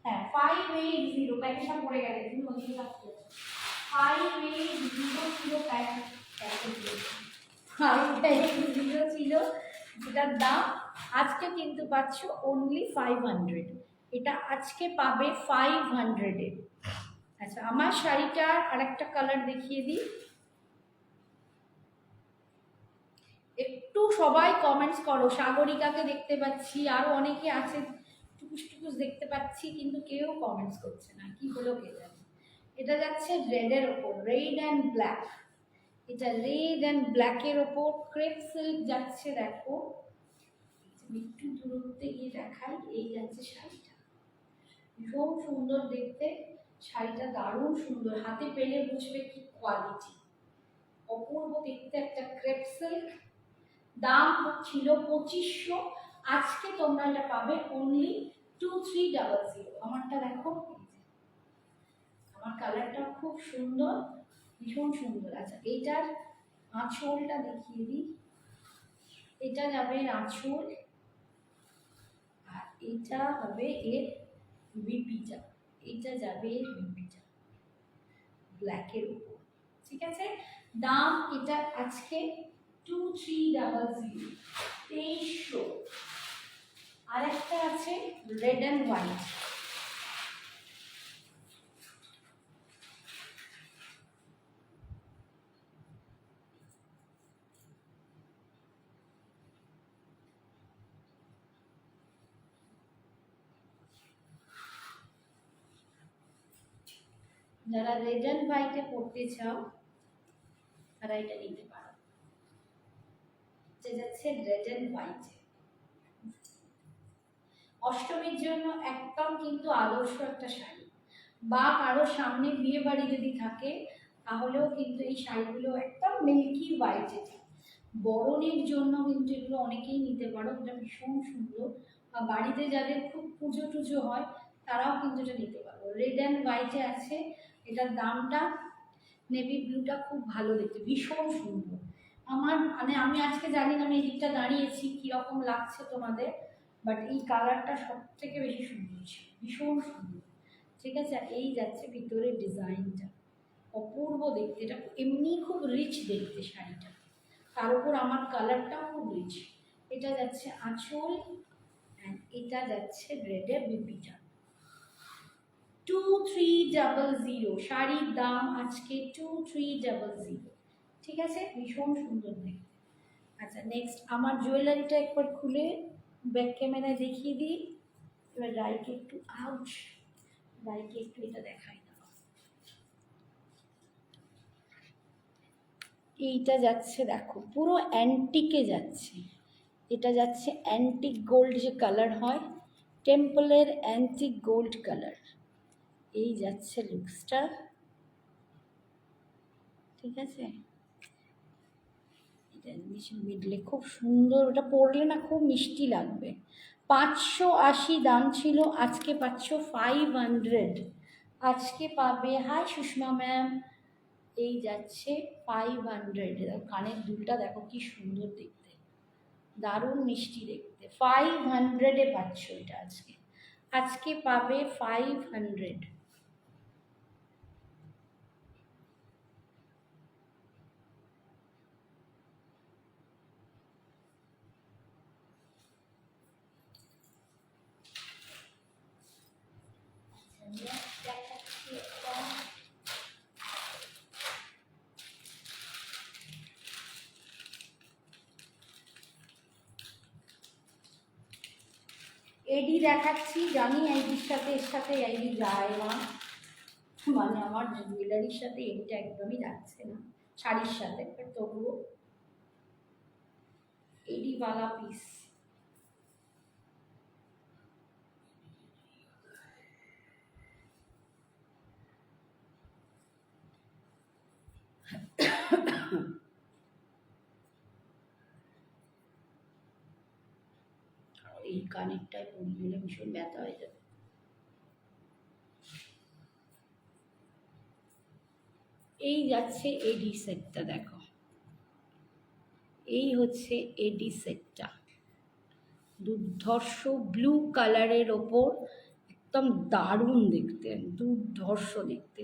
হ্যাঁ, 580, প্যাকেটটা পড়ে গেছে, তুমি ওদিকে থাকতে 580 ছিল, প্যাকেট ছিল, যেটার দাম আজকে কিন্তু পাচ্ছ অনলি 500, এটা আজকে পাবে 500-এ। আচ্ছা, আমার শাড়িটার আরেকটা কালার দেখিয়ে দিই, একটু সবাই কমেন্টস করো। সাগরিকাকে দেখতে পাচ্ছি, আরও অনেকে আছে টুকুস টুকুস দেখতে পাচ্ছি, কিন্তু কেউ কমেন্টস করছে না, কি হলো কে জানে। এটা যাচ্ছে রেডের ওপর, রেড অ্যান্ড ব্ল্যাক। এটা রেড অ্যান্ড ব্ল্যাকের ওপর ক্রেপ সিল্ক যাচ্ছে, দেখো একটু দূরত্বে গিয়ে দেখাই। এই যাচ্ছে শাড়িটা, ভীষণ সুন্দর দেখতে শাড়িটা, দারুণ সুন্দর, হাতে পেলে বুঝবে কি কোয়ালিটি, অপূর্ব দেখতে একটা ক্রেপ সিল্ক। দাম ছিল 2500, আজকে তোমরা এটা পাবে অনলি 2300। আমারটা দেখো, আমার কালারটা খুব সুন্দর, ভীষণ সুন্দর। আচ্ছা এইটার আঁচলটা দেখিয়ে দিই, এটা যাবে আঁচল, আর এটা হবে এর বিপিটা, এটা যাবে এর বিপিটা ব্ল্যাকের উপর, ঠিক আছে। দাম এটা আজকে 2300, 2300। আর একটা আছে রেড অ্যান্ড হোয়াইট, যারা রেড অ্যান্ড হোয়াইটে পড়তে চাও তারা এটা নিতে পারো। যাচ্ছে রেড অ্যান্ড হোয়াইটে, অষ্টমীর জন্য একদম কিন্তু আদর্শ একটা শাড়ি, বা কারো সামনে বিয়ে বাড়ি যদি থাকে তাহলেও কিন্তু এই শাড়িগুলো একদম মিল্কি হোয়াইট। এটা বরণের জন্য কিন্তু এগুলো অনেকেই নিতে পারো, এটা ভীষণ সুন্দর। বা বাড়িতে যাদের খুব পুজো টুজো হয় তারাও কিন্তু এটা নিতে পারো। রেড অ্যান্ড হোয়াইটে আছে, এটার দামটা, নেভি ব্লুটা খুব ভালো দেখতে, ভীষণ সুন্দর। আমার মানে আমি আজকে জানি না, আমি এই দিকটা দাঁড়িয়েছি কীরকম লাগছে তোমাদের, বাট এই কালারটা সব থেকে বেশি সুন্দর ছিল, ভীষণ সুন্দর, ঠিক আছে। এই যাচ্ছে ভিতরের ডিজাইনটা, অপূর্ব দেখতে, এটা এমনি খুব রিচ দেখতে শাড়িটা, তার উপর আমার কালারটাও খুব রিচ। এটা যাচ্ছে আঁচল, অ্যান্ড এটা যাচ্ছে রেডের বিপিটা। 2300 শাড়ির দাম আজকে 2300, ঠিক আছে, ভীষণ সুন্দর দেখতে। আচ্ছা নেক্সট আমার জুয়েলারিটা একবার খুলে ব্যাক ক্যামেরায় দেখিয়ে দিই। এবার রাইকে একটু আউট, রাইকে একটু এটা দেখাই দাও। এইটা যাচ্ছে দেখো পুরো অ্যান্টিকে যাচ্ছে, এটা যাচ্ছে অ্যান্টিক গোল্ড যে কালার হয়, টেম্পলের অ্যান্টিক গোল্ড কালার। এই যাচ্ছে লুকসটা, ঠিক আছে। এটা মিডলে খুব সুন্দর, ওটা পরলে না খুব মিষ্টি লাগবে। 580 দাম ছিল, আজকে পাচ্ছ 500, আজকে পাবে। হাই সুষমা ম্যাম, এই যাচ্ছে 500। কানের দুলটা দেখো কি সুন্দর দেখতে, দারুণ মিষ্টি দেখতে, 500-এ পাচ্ছ এটা আজকে, আজকে পাবে 500। এডি দেখাচ্ছি, জানি আইডির সাথে এর সাথে আইডি যায় না, মানে আমার জুয়েলারির সাথে এডিটা একদমই যাচ্ছে না শাড়ির সাথে, তবুও এডিওয়ালা পিস। এই কানেরটায় পড়ে গেলে ভীষণ ব্যথা হয়ে যাবে। এই যাচ্ছে এডি সেটটা, দেখো এই হচ্ছে এডি সেটটা, দুর্ধর্ষ ব্লু কালারের ওপর, একদম দারুণ দেখতে, দুর্ধর্ষ দেখতে।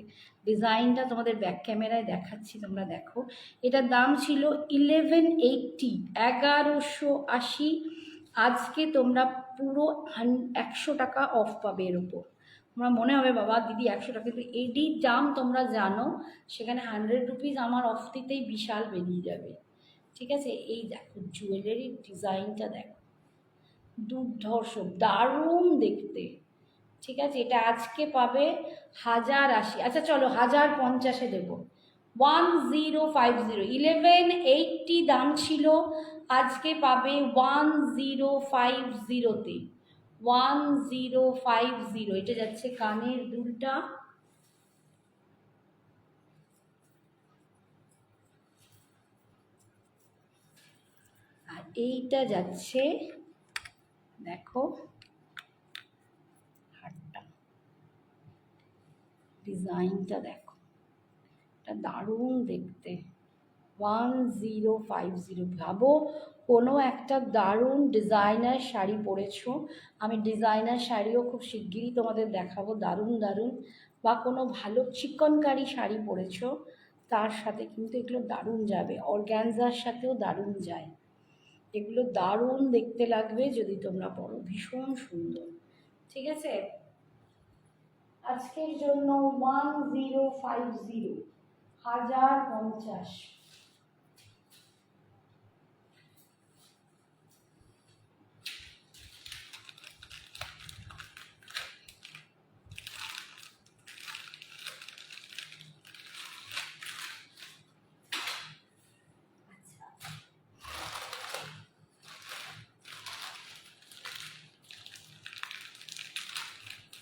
ডিজাইনটা তোমাদের ব্যাক ক্যামেরায় দেখাচ্ছি, তোমরা দেখো। এটার দাম ছিল 1180, 1180। আজকে তোমরা পুরো 100 টাকা অফ পাবে এর ওপর। আমার মনে হবে বাবা দিদি 100 টাকা, কিন্তু এডির দাম তোমরা জানো, সেখানে 100 রুপিস আমার অফ দিতেই বিশাল বেরিয়ে যাবে, ঠিক আছে, এই দেখো জুয়েলারির ডিজাইনটা দেখো, দুর্ধর্ষ, দারুণ দেখতে। ঠিক আছে, এটা আজকে পাবে 1080। আচ্ছা চলো 1050-এ দেবো। 1050, 1180 দাম ছিল, আজকে পাবে 1050-তে। 1050, এটা যাচ্ছে কানের দুলটা। আর এইটা যাচ্ছে, দেখো হারটা, ডিজাইনটা দেখো, এটা দারুণ দেখতে। 1050, ভাবো কোনো একটা দারুণ ডিজাইনার শাড়ি পরেছো, আমি ডিজাইনার শাড়িও খুব শিগগিরই তোমাদের দেখাবো, দারুণ দারুণ, বা কোনো ভালো চিকনকারি শাড়ি পরেছো, তার সাথে কিন্তু এগুলো দারুণ যাবে, অর্গ্যানজার সাথেও দারুণ যায়, এগুলো দারুণ দেখতে লাগবে যদি তোমরা পরো, ভীষণ সুন্দর। ঠিক আছে, আজকের জন্য 1050, 1050।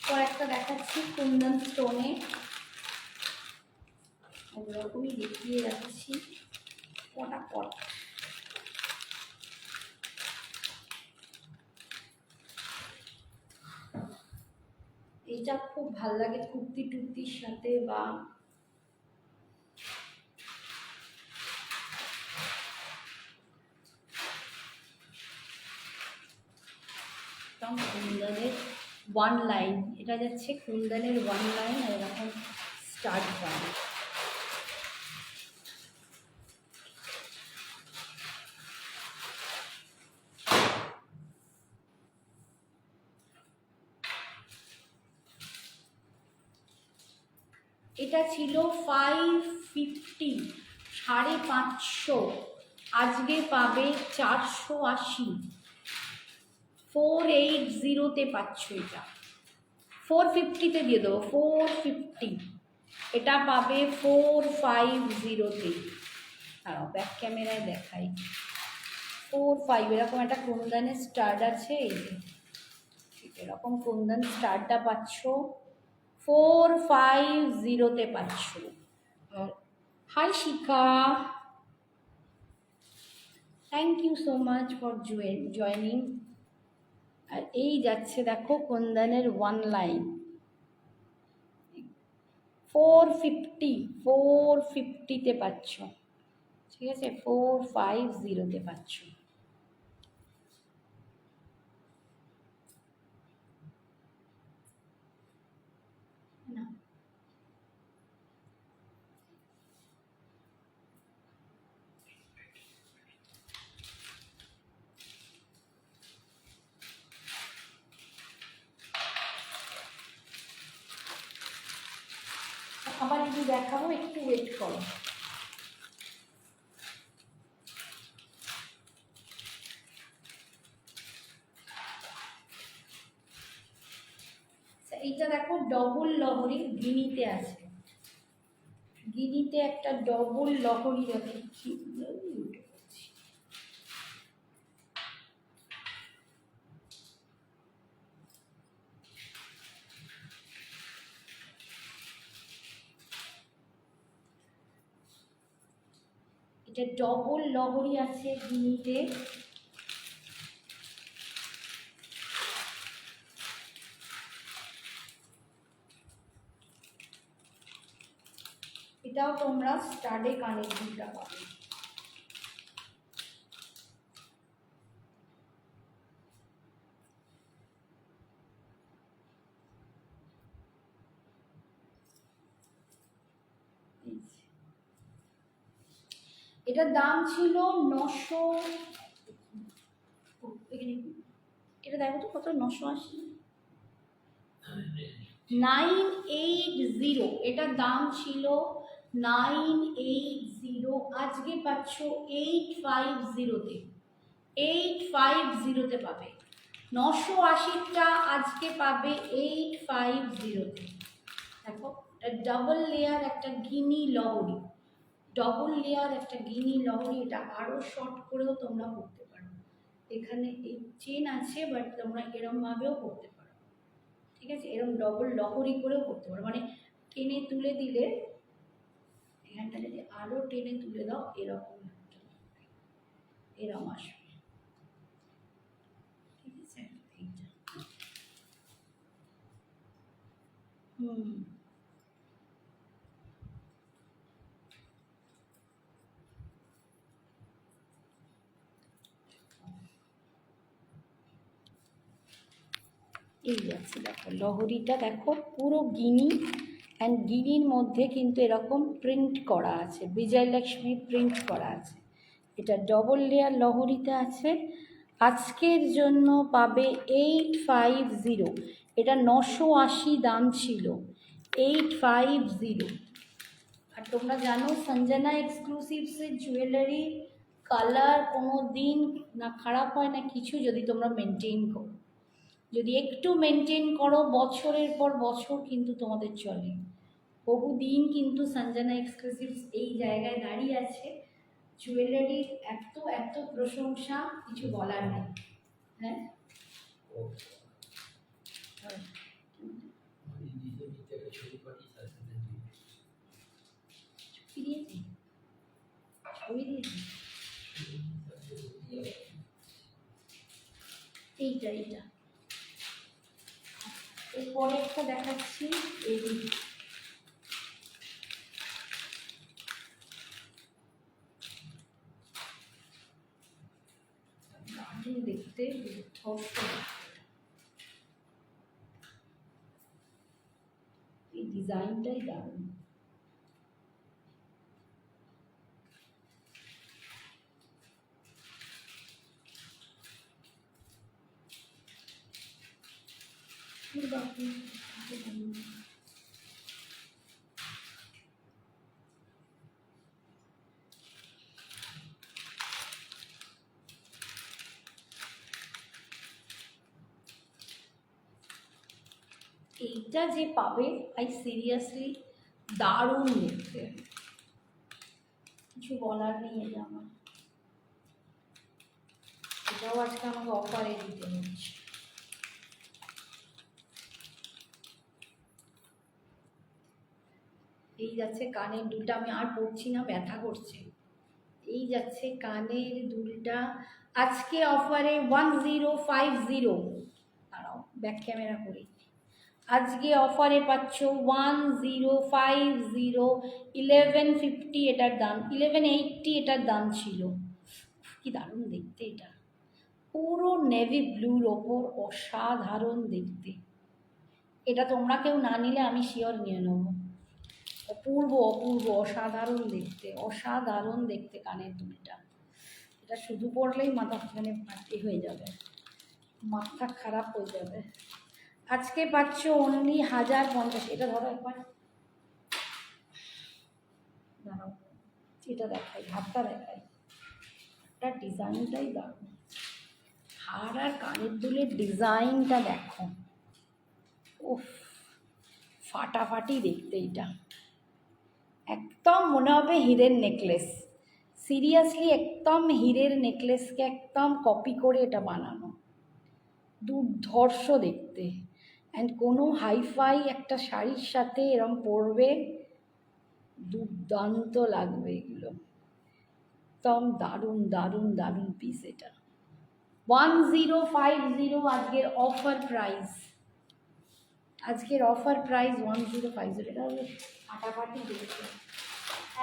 কয়েকটা দেখাচ্ছি কুন্দন স্টোনে, ওরকমই দেখিয়ে যাচ্ছি পটাপট। এটা খুব ভাল লাগে কুর্তি টুর্তির সাথে, বা কুন্দনের ওয়ান লাইন, এটা যাচ্ছে কুন্দনের ওয়ান লাইন, আর এরকম স্টার্ট হয়। এটা ছিল 550, 550, আজকে পাবে 480। 480-তে পাচ্ছ, এটা 450-তে দিয়ে দেবো, 450, এটা পাবে 450-তে। আর ব্যাক ক্যামেরায় দেখাই, 45, এরকম একটা কুন্দনের স্টার্ট আছে, এই যে এরকম কুন্দন স্টারটা পাচ্ছ 450-তে পাচ্ছ। Hi Shikha, thank you so much for joining. আর এই যাচ্ছে দেখো কুন্দনের ওয়ান লাইন, 450-তে পাচ্ছ। ঠিক আছে, 450-তে পাচ্ছ। না আবার একটু দেখাবো, একটু ওয়েট করো। এইটা দেখো ডবল লহরি, গিনিতে আছে, গিনিতে একটা ডবল লহরি রেখেছি। এটা ডবল লহরি আছে গিনিতে, এটাও তোমরা স্টাডে কানের দুলটা পাবে। এটার দাম ছিল 900, এটা দেখো তো কত, 980, 980, এটার দাম ছিল 980। আজকে পাচ্ছ 850-তে, 850-তে পাবে। 980টা আজকে পাবে 850-তে। দেখো ডাবল লেয়ার একটা গিনি লহরি, ডবল লেয়ার একটা গিনি লহরি, এটা আরও শর্ট করেও তোমরা পড়তে পারো। এখানে এই চেন আছে, বাট তোমরা এরমভাবেও পড়তে পারো, ঠিক আছে? এরম ডবল লহরি করেও পড়তে পারো, মানে টেনে তুলে দিলে, এখানটা যদি আরও টেনে তুলে দাও এরকম একটা এরম আসবে, ঠিক আছে? এইটা এই আছে, দেখো লহরিটা দেখো পুরো গিনি, অ্যান্ড গিনির মধ্যে কিন্তু এরকম প্রিন্ট করা আছে, বিজয়লক্ষ্মী প্রিন্ট করা আছে। এটা ডবল লেয়ার লহরিতে আছে। আজকের জন্য পাবে 850, এটা 980 দাম ছিল, 850। আর তোমরা জানো সঞ্জনা এক্সক্লুসিভসের জুয়েলারি কালার কোনো দিন না খারাপ হয় না কিছু, যদি তোমরা মেনটেন করো, যদি একটু মেনটেন করো, বছরের পর বছর কিন্তু তোমাদের চলে। বহুদিন কিন্তু সঞ্জনা এক্সক্লুসিভস এই জায়গায় দাঁড়িয়ে আছে। জুয়েলারির এত এত প্রশংসা, কিছু বলার নেই। হ্যাঁ, দিয়েছি, ছবি দিয়েছি, এইটা এইটা। এরপরে একটা দেখাচ্ছি, এই দারুণ দেখতে, এই ডিজাইনটাই দারুণ। এইটা যে পাবে, আই সিরিয়াসলি দারুণ দেখতে, কিছু বলার নেই। এটা আমার, এটাও আজকে আমাকে অফারে দিতে হচ্ছে। এই যাচ্ছে কানের দুলটা, আমি আর পড়ছি না, ব্যথা করছে। এই যাচ্ছে কানের দুলটা, আজকে অফারে 1050। দাঁড়াও ব্যাক ক্যামেরা করে, আজকে অফারে পাচ্ছ 1050, 1150 এটার দাম, 1180 এটার দাম ছিল। কি দারুণ দেখতে এটা, পুরো নেভি ব্লুর ওপর, অসাধারণ দেখতে। এটা তোমরা কেউ না নিলে আমি শিওর নিয়ে নেবো। অপূর্ব অপূর্ব, অসাধারণ দেখতে, অসাধারণ দেখতে কানের দুলটা। এটা শুধু পড়লেই মাথা মানে পাটি হয়ে যাবে, মাথা খারাপ হয়ে যাবে। আজকে পাচ্ছ অনলি 1050। এটা ধরো একবার, দাঁড়াও এটা দেখাই, হাতটা দেখাই, হাতটা ডিজাইনটাই দারুণ। হার আর কানের দুলের ডিজাইনটা দেখো, উফ ফাটাফাটি দেখতে। এটা একদম মনে হবে হীরের নেকলেস, সিরিয়াসলি একদম হীরের নেকলেসকে একদম কপি করে এটা বানানো, দুর্ধর্ষ দেখতে। অ্যান্ড কোনো হাইফাই একটা শাড়ির সাথে এরম পরবে, দুর্দান্ত লাগবে এগুলো, একদম দারুণ দারুণ দারুণ পিস। এটা 1050 আজকের অফার প্রাইস, আজকের অফার প্রাইস 1050। এটা হলো ফাটাফাটি দেখতে,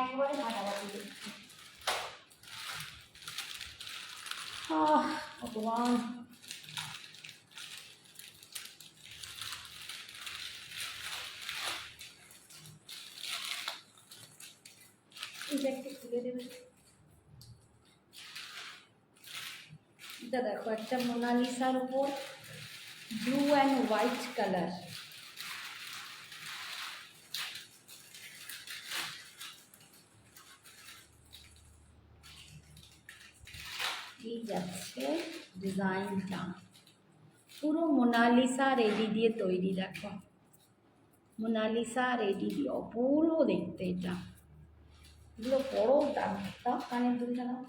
একবারে ফাটাফাটি দেখতে। ভগবান, এটা একটু খুলে দেবে। এটা দেখো একটা মোনালিসার উপর ব্লু অ্যান্ড হোয়াইট কালার, যাচ্ছে ডিজাইনটা, পুরো মোনালিসা রেডি দিয়ে তৈরি। দেখো মোনালিসা রেডি দিয়ে অপূর্ব দেখতে এটা। এগুলো বড় দাম, দাও কানের দুলটা নাও।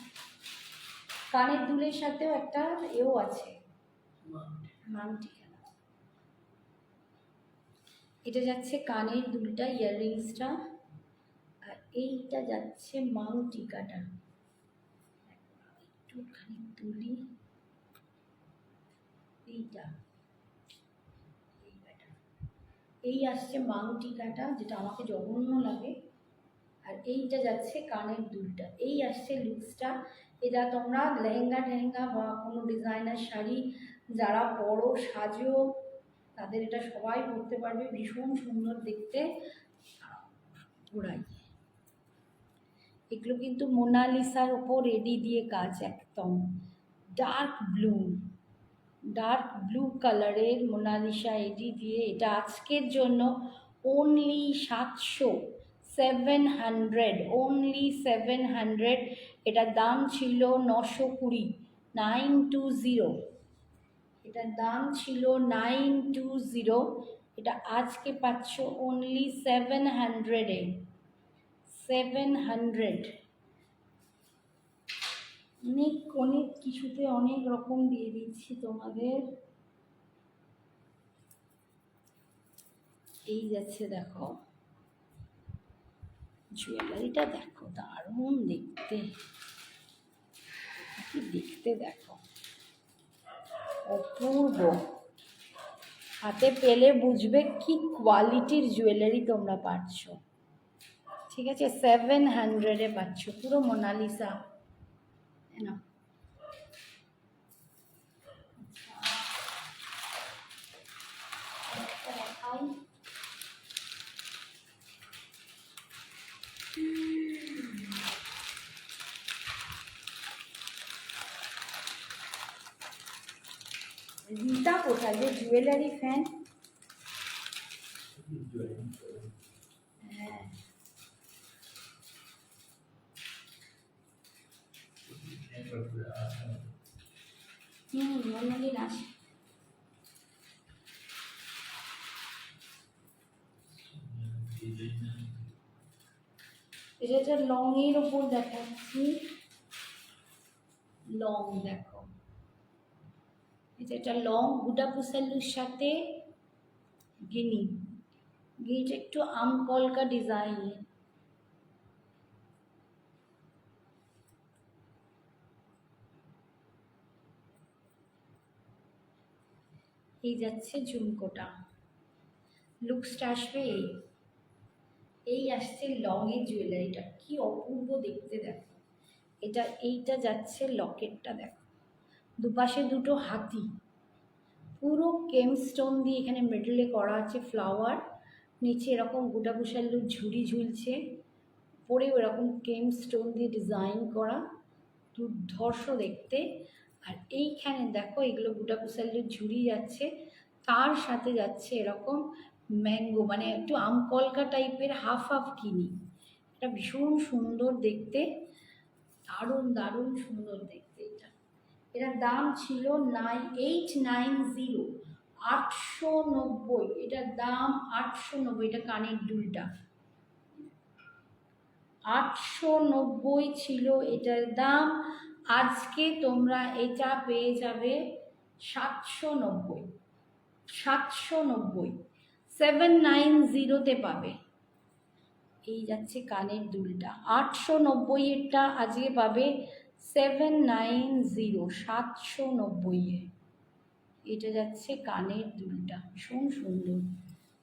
কানের দুলের সাথেও একটা এও আছে, মাউন্টিকা। এটা যাচ্ছে কানের দুলটা, ইয়াররিংসটা, আর এইটা যাচ্ছে মাউন্টিকাটা। একটুখানি তুলি, এইটা এই আসছে মাউন্টিকাটা, যেটা আমাকে জঘন্য লাগে। আর এইটা যাচ্ছে কানের দুলটা, এই আসছে লুকসটা। এটা তোমরা লেহেঙ্গা টেহেঙ্গা বা কোনো ডিজাইনার শাড়ি যারা পরো সাজো, তাদের এটা সবাই পরতে পারবে, ভীষণ সুন্দর দেখতে। ঘোড়াই এগুলো কিন্তু মোনালিসার ওপর রেডি দিয়ে কাজ, একদম ডার্ক ব্লু কালারের মোনালিসা এডি দিয়ে। এটা আজকের জন্য অনলি 700, অনলি 700। এটার দাম ছিল 920, 920। এটার দাম ছিল 920, এটা আজকে পাচ্ছ অনলি 700-এ। 700 অনেক কিছুতে অনেক রকম দিয়ে দিচ্ছি তোমাদের। এই যাচ্ছে দেখো জুয়েলারিটা, দেখো দারুণ দেখতে, কি দেখতে দেখো, অপূর্ব। হাতে পেলে বুঝবে কি কোয়ালিটির জুয়েলারি তোমরা পাচ্ছ। ঠিক আছে, 700-এ পাচ্ছ পুরো মোনালিসা। না রিতা কোথায়, যে জুয়েলারি ফ্যান? হ্যাঁ অন্যদিন আসে। এটা একটা লংয়ের ওপর দেখাচ্ছি, লং দেখো, এটা একটা লং বুটাপুসালুর সাথে গিনিটা একটু আমকলকা ডিজাইন। এই যাচ্ছে ঝুমকোটা, লুকসটা আসবে এই আসছে লংয়ের জুয়েলারিটা, কি অপূর্ব দেখতে দেখো। এইটা যাচ্ছে লকেটটা, দেখো দুপাশে দুটো হাতি, পুরো কেম স্টোন দিয়ে এখানে মিডলে করা আছে ফ্লাওয়ার, নিচে এরকম গোটাপুষাল্লুর ঝুড়ি ঝুলছে, পরেও এরকম কেম স্টোন দিয়ে ডিজাইন করা, দুর্ধর্ষ দেখতে। আর এইখানে দেখো এগুলো গোটাপুষাল্লুর ঝুড়ি যাচ্ছে, তার সাথে যাচ্ছে এরকম ম্যাঙ্গো, মানে একটু আমকলকা টাইপের হাফ কিনি। এটা ভীষণ সুন্দর দেখতে, দারুণ সুন্দর দেখতে। এটার দাম ছিল 890, 890। এটার দাম 890। এটা কানের দুলটা 890 ছিল এটার দাম। আজকে তোমরা এটা পেয়ে যাবে 790, 790তে পাবে। এই যাচ্ছে কানের দুলটা 890-এরটা আজকে পাবে 790, 790-এ। এটা যাচ্ছে কানের দুলটা, ভীষণ সুন্দর।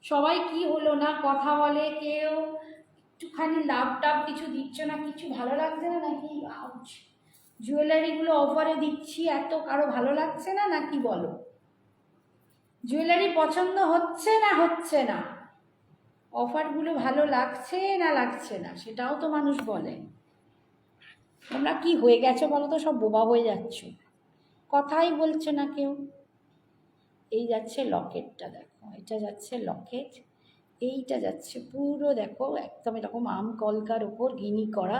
সবাই কি হলো না কথা বলে, কেউ একটুখানি লাভ টাভ কিছু দিচ্ছ না, কিছু ভালো লাগছে না নাকি? জুয়েলারিগুলো অফারে দিচ্ছি, এত কারো ভালো লাগছে না নাকি বলো? জুয়েলারি পছন্দ হচ্ছে না? অফারগুলো ভালো লাগছে না সেটাও তো মানুষ বলে। তোমরা কি হয়ে গেছো বলো তো, সব বোবা হয়ে যাচ্ছ, কথাই বলছে না কেউ। এই যাচ্ছে লকেটটা, দেখো এটা যাচ্ছে লকেট, এইটা যাচ্ছে পুরো দেখো একদম এরকম আম কলকার ওপর গিনি করা,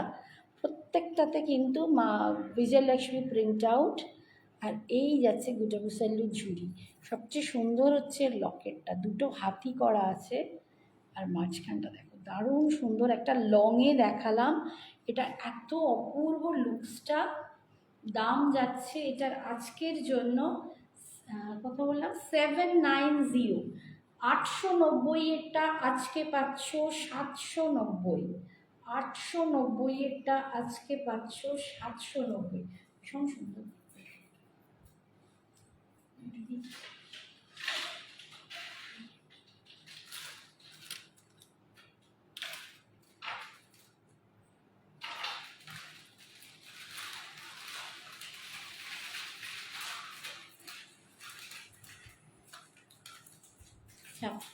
প্রত্যেকটাতে কিন্তু মা বিজয়লক্ষ্মী প্রিন্ট আউট। আর এই যাচ্ছে গুটাবুসাল্লুর ঝুড়ি। সবচেয়ে সুন্দর হচ্ছে লকেটটা, দুটো হাতি করা আছে। আর মাঝখানটা দেখো দারুণ সুন্দর, একটা লংয়ে দেখালাম। এটা এত অপূর্ব লুকসটা। দাম যাচ্ছে এটার আজকের জন্য কত বললাম, 790। 890 এরটা আজকে পাচ্ছ 790। 890 এরটা আজকে পাচ্ছ 790। ভীষণ সুন্দর।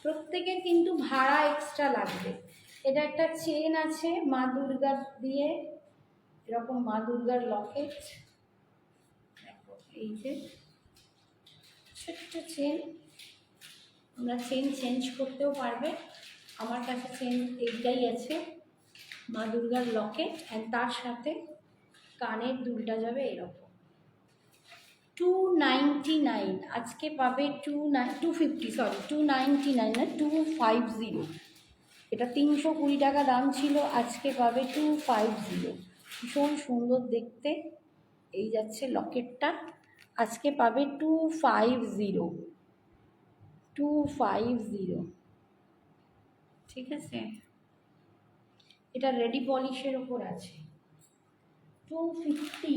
প্রত্যেকের কিন্তু ভাড়া এক্সট্রা লাগবে। এটা একটা চেন আছে মা দুর্গার দিয়ে, এরকম মা দুর্গার লকেট। এই যে ছোট্ট চেন, আমরা চেন চেঞ্জ করতেও পারবে। আমার কাছে চেন এইটাই আছে, মা দুর্গার লকেট। অ্যান্ড তার সাথে কানের দুলটা যাবে এরকম। 299 আজকে পাবে 250, সরি 299 না 250। এটা 320 টাকা দাম ছিল, আজকে পাবে 250। ভীষণ সুন্দর দেখতে। এই যাচ্ছে লকেটটা, আজকে পাবে 250। 250, ঠিক আছে। এটা রেডি পলিশের ওপর আছে। 250।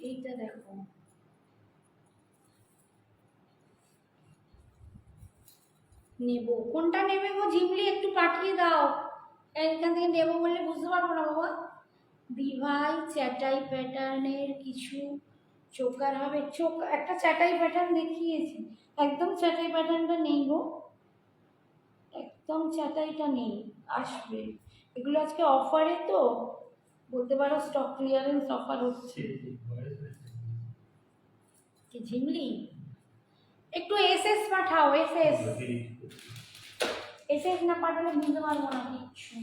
এইটা দেখো, নেব কোনটা নেবে গো ঝিমলি, একটু পাঠিয়ে দাও। এখান থেকে নেবো বললে বুঝতে পারবো না বাবা। দিভাই চ্যাটাই প্যাটার্নের কিছু চোকার হবে। চোখ একটা চ্যাটাই প্যাটার্ন দেখিয়েছি, একদম চ্যাটাই প্যাটার্নটা নেই গো, একদম চ্যাটাইটা নেই, আসবে। এগুলো আজকে অফারে তো বলতে পারো, স্টক ক্লিয়ারেন্স অফার হচ্ছে। কি ঝিমলি, একটু এসএস পাঠাও, এসএস। এসএস না পাঠালে বুঝতে পারবো না কিচ্ছু,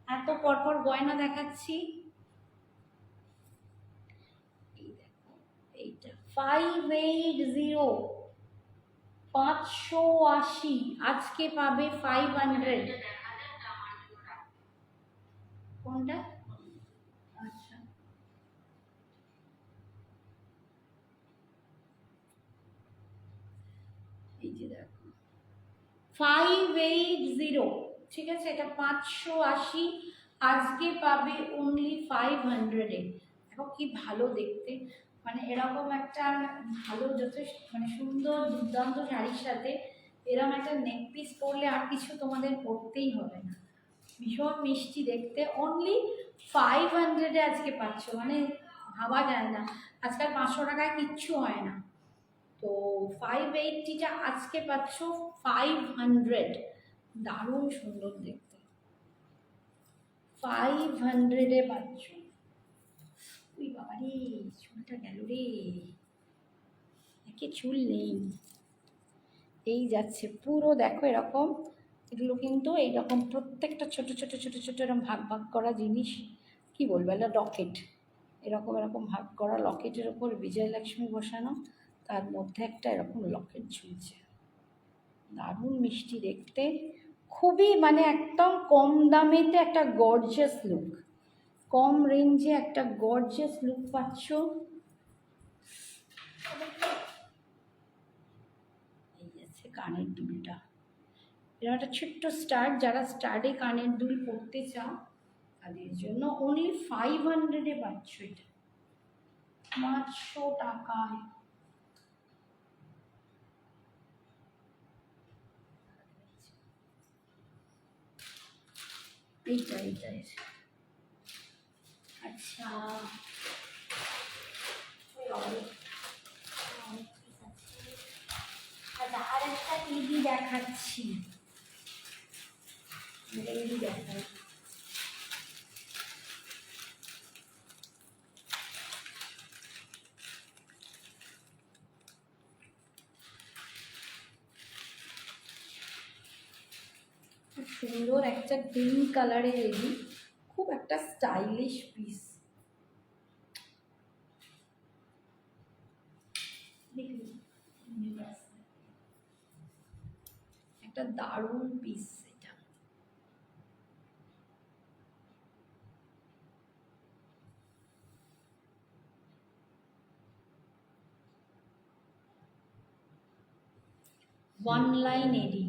এত পরপর গয়না দেখাচ্ছি। এইটা 580, 580 আজকে পাবে 500। কোনটা? আচ্ছা, এই যে দেখো 580, ঠিক আছে। এটা 580 আজকে পাবে অনলি 500-এ। দেখো কি ভালো দেখতে, মানে এরকম একটা ভালো যথেষ্ট মানে সুন্দর দুর্দান্ত শাড়ির সাথে এরকম একটা নেক পিস পরলে আর কিছু তোমাদের পরতেই হবে না। ভীষণ মিষ্টি দেখতে, অনলি 500-এ আজকে পাচ্ছ, মানে ভাবা যায় না। আজকাল 500 টাকায় কিচ্ছু হয় না। তো 580টা আজকে পাচ্ছ 500। দারুণ সুন্দর দেখতে, 500-এ পাচ্ছ। ওই বাবা রে, চুলটা গেল রে, একে চুল নেই। এই যাচ্ছে পুরো দেখো এরকম। এগুলো কিন্তু এইরকম প্রত্যেকটা ছোট ছোট ছোট ছোট এরকম ভাগ ভাগ করা জিনিস, কি বলবো, এটা লকেট। এরকম এরকম ভাগ করা লকেটের ওপর বিজয়লক্ষ্মী বসানো, তার মধ্যে একটা এরকম লকেট ঝুলছে। দারুণ মিষ্টি দেখতে, খুবই মানে একদম কম দামেতে একটা গর্জিয়াস লুক, কম রেঞ্জে একটা গর্জিয়াস লুক পাচ্ছ। এই যাচ্ছে কানের দুলটা, এরকম একটা ছোট্ট স্টাড, যারা স্টাডে কানের দুল পরতে চাও তাদের জন্য অনলি 500-এ পাচ্ছ এটা, 500 টাকায়। এইটা এইটা, আচ্ছা আচ্ছা, আর একটা টিভি দেখাচ্ছি, এটা যদি দেখায় খুব সুন্দর একটা গ্রিন কালারের এডি, খুব একটা স্টাইলিশ পিস। একটা দারুণ পিস এটা। ওয়ান লাইন এডি।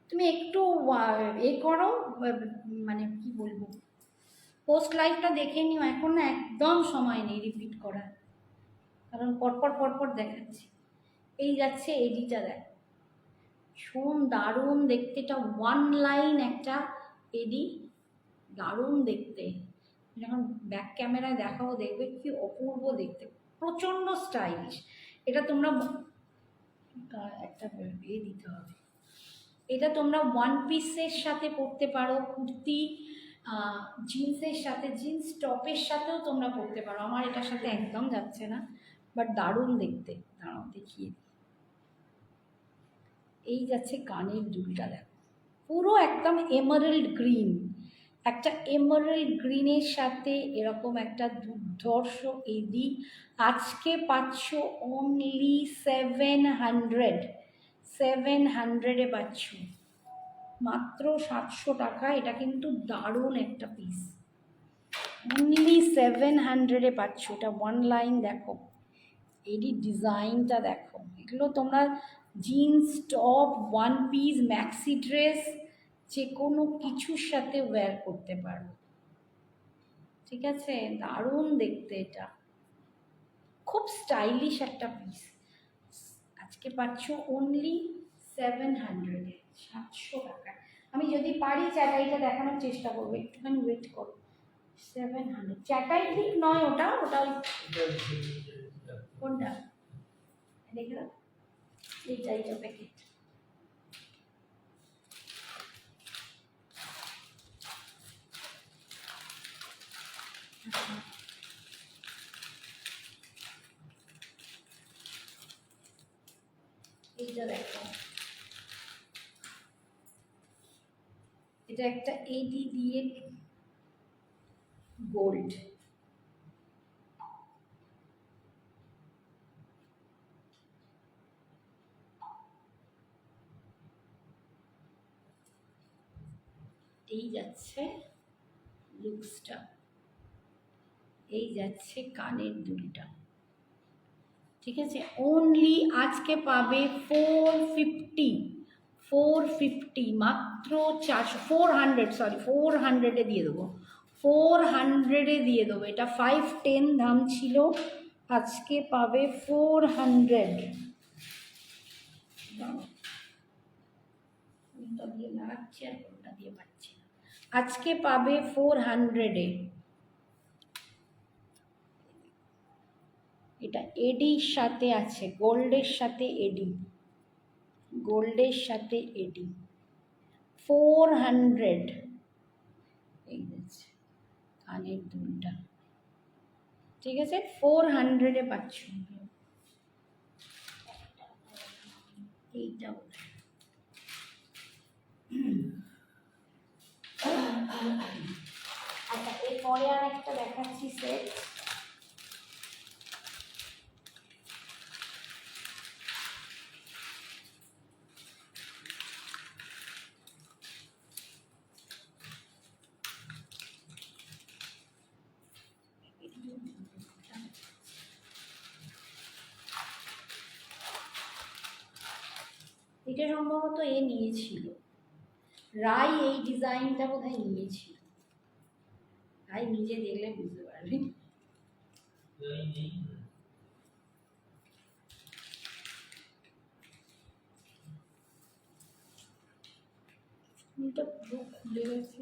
তুমি একটু এ করো, মানে কি বলবো, পোস্ট লাইভটা দেখে নিও, এখন না একদম সময় নেই রিপিট করার, কারণ পরপর পরপর দেখাচ্ছি। এই যাচ্ছে এডিটা দেখ, ভীষণ দারুণ দেখতে, এটা ওয়ান লাইন একটা এডি, দারুণ দেখতে। যখন ব্যাক ক্যামেরায় দেখাও দেখবে কি অপূর্ব দেখতে, প্রচণ্ড স্টাইলিশ। এটা তোমরা একটা এ দিতে হবে, এটা তোমরা ওয়ান পিসের সাথে পরতে পারো, কুর্তি জিন্সের সাথে, জিন্স টপের সাথেও তোমরা পরতে পারো। আমার এটার সাথে একদম যাচ্ছে না, বাট দারুণ দেখতে। দাঁড়াও দেখিয়ে দিই। এই যাচ্ছে কানের দুলটা, দেখো পুরো একদম এমারেল্ড গ্রিন, একটা এমারেল্ড গ্রিনের সাথে এরকম একটা দুর্ধর্ষ এডি। আজকে পাচ্ছ অনলি 700, 700-এ পাচ্ছ, মাত্র 700 টাকা। এটা কিন্তু দারুণ একটা পিস, অনলি 700-এ পাচ্ছ। এটা ওয়ান লাইন, দেখো এডি ডিজাইনটা দেখো। এগুলো তোমরা jeans top, one piece, maxi dress, যে কোনো কিছুর সাথে ওয়্যার করতে পারো, ঠিক আছে? দারুণ দেখতে, এটা খুব স্টাইলিশ একটা পিস। আজকে পাচ্ছ অনলি 700-এ, 700 টাকা। আমি যদি পারি চ্যাটাইটা দেখানোর চেষ্টা করবো, একটুখানি ওয়েট করো। 700 চ্যাটাই ঠিক নয়, ওটা ওটা কোনটা দেখে দাও, এইটা এইটা প্যাকেট। এইটা দেখো, এটা একটা এডি দিয়ে গোল্ড, এই যাচ্ছে লুকসটা, এই যাচ্ছে কানের দুলটা, ঠিক আছে? অনলি আজকে পাবে 450, 450, মাত্র 400, সরি 400-এ দিয়ে দেবো, 400-এ দিয়ে দেবো। এটা 510 দাম ছিল, আজকে পাবে 400। কোনটা দিয়ে লাগাচ্ছি আর কোনটা দিয়ে পাচ্ছি না, আজকে পাবে 400-এ। এটা এডির সাথে আছে, গোল্ডের সাথে এডি, গোল্ডের সাথে এডি, 400। এই যাচ্ছে কানের দুলটা, ঠিক আছে? 400-এ পাচ্ছ। এইটা আচ্ছা, এরপরে আর একটা দেখাচ্ছি সেট। এটা সম্ভবত এ নিয়েছিল, রাই এই ডিজাইনটা বোধহয় নিয়েছিল, রাই নিজে দেখলে বুঝতে পারবি। এটা পুরো খুলে গেছে,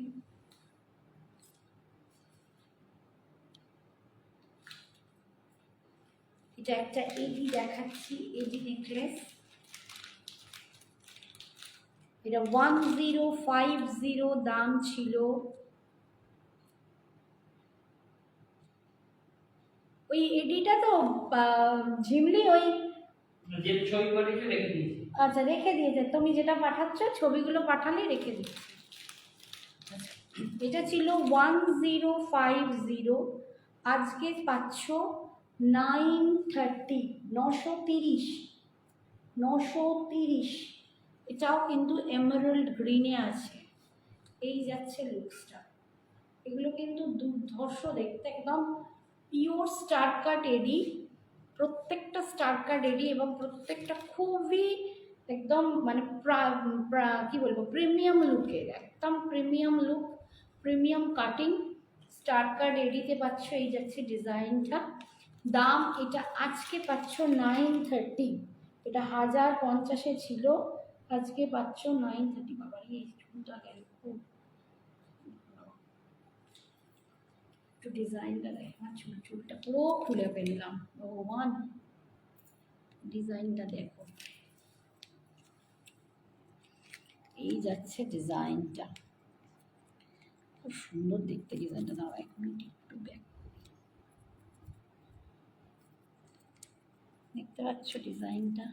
এটা একটা এডি দেখাচ্ছি, এডি নেকলেস। এটা 1050 দাম ছিল। ওই এডিটা তো ঝিমলি ওই যে ছবি পাঠিয়েছো রেখে দিয়েছি। আচ্ছা রেখে দিয়েছে, তুমি যেটা পাঠাচ্ছ ছবিগুলো পাঠালে রেখে দিচ্ছি। এটা ছিল 1050, আজকে পাচ্ছ 930, 930। এটাও কিন্তু এমারাল্ড গ্রিনে আছে। এই যাচ্ছে লুকসটা। এগুলো কিন্তু দুর্ধর্ষ দেখতে, একদম পিওর স্টার কাট এডি, প্রত্যেকটা স্টার কাট এডি এবং প্রত্যেকটা খুবই একদম মানে কি বলবো প্রিমিয়াম লুকের, একদম premium look, premium cutting star cut এডিতে পাচ্ছ। এই যাচ্ছে ডিজাইনটা। দাম এটা আজকে পাচ্ছ 930, এটা 1050 ছিল, আজকে পাচ্ছ 930। বাবা এই চুলটা গেল খুব, একটু ডিজাইনটা দেখ, আমার চুলটা পুরো খুলে ফেললাম ভগবান। ডিজাইনটা দেখো, এই যাচ্ছে ডিজাইনটা, খুব সুন্দর দেখতে ডিজাইনটা। দাও 1 মিনিট একটু ব্যাক, দেখতে পাচ্ছ ডিজাইনটা।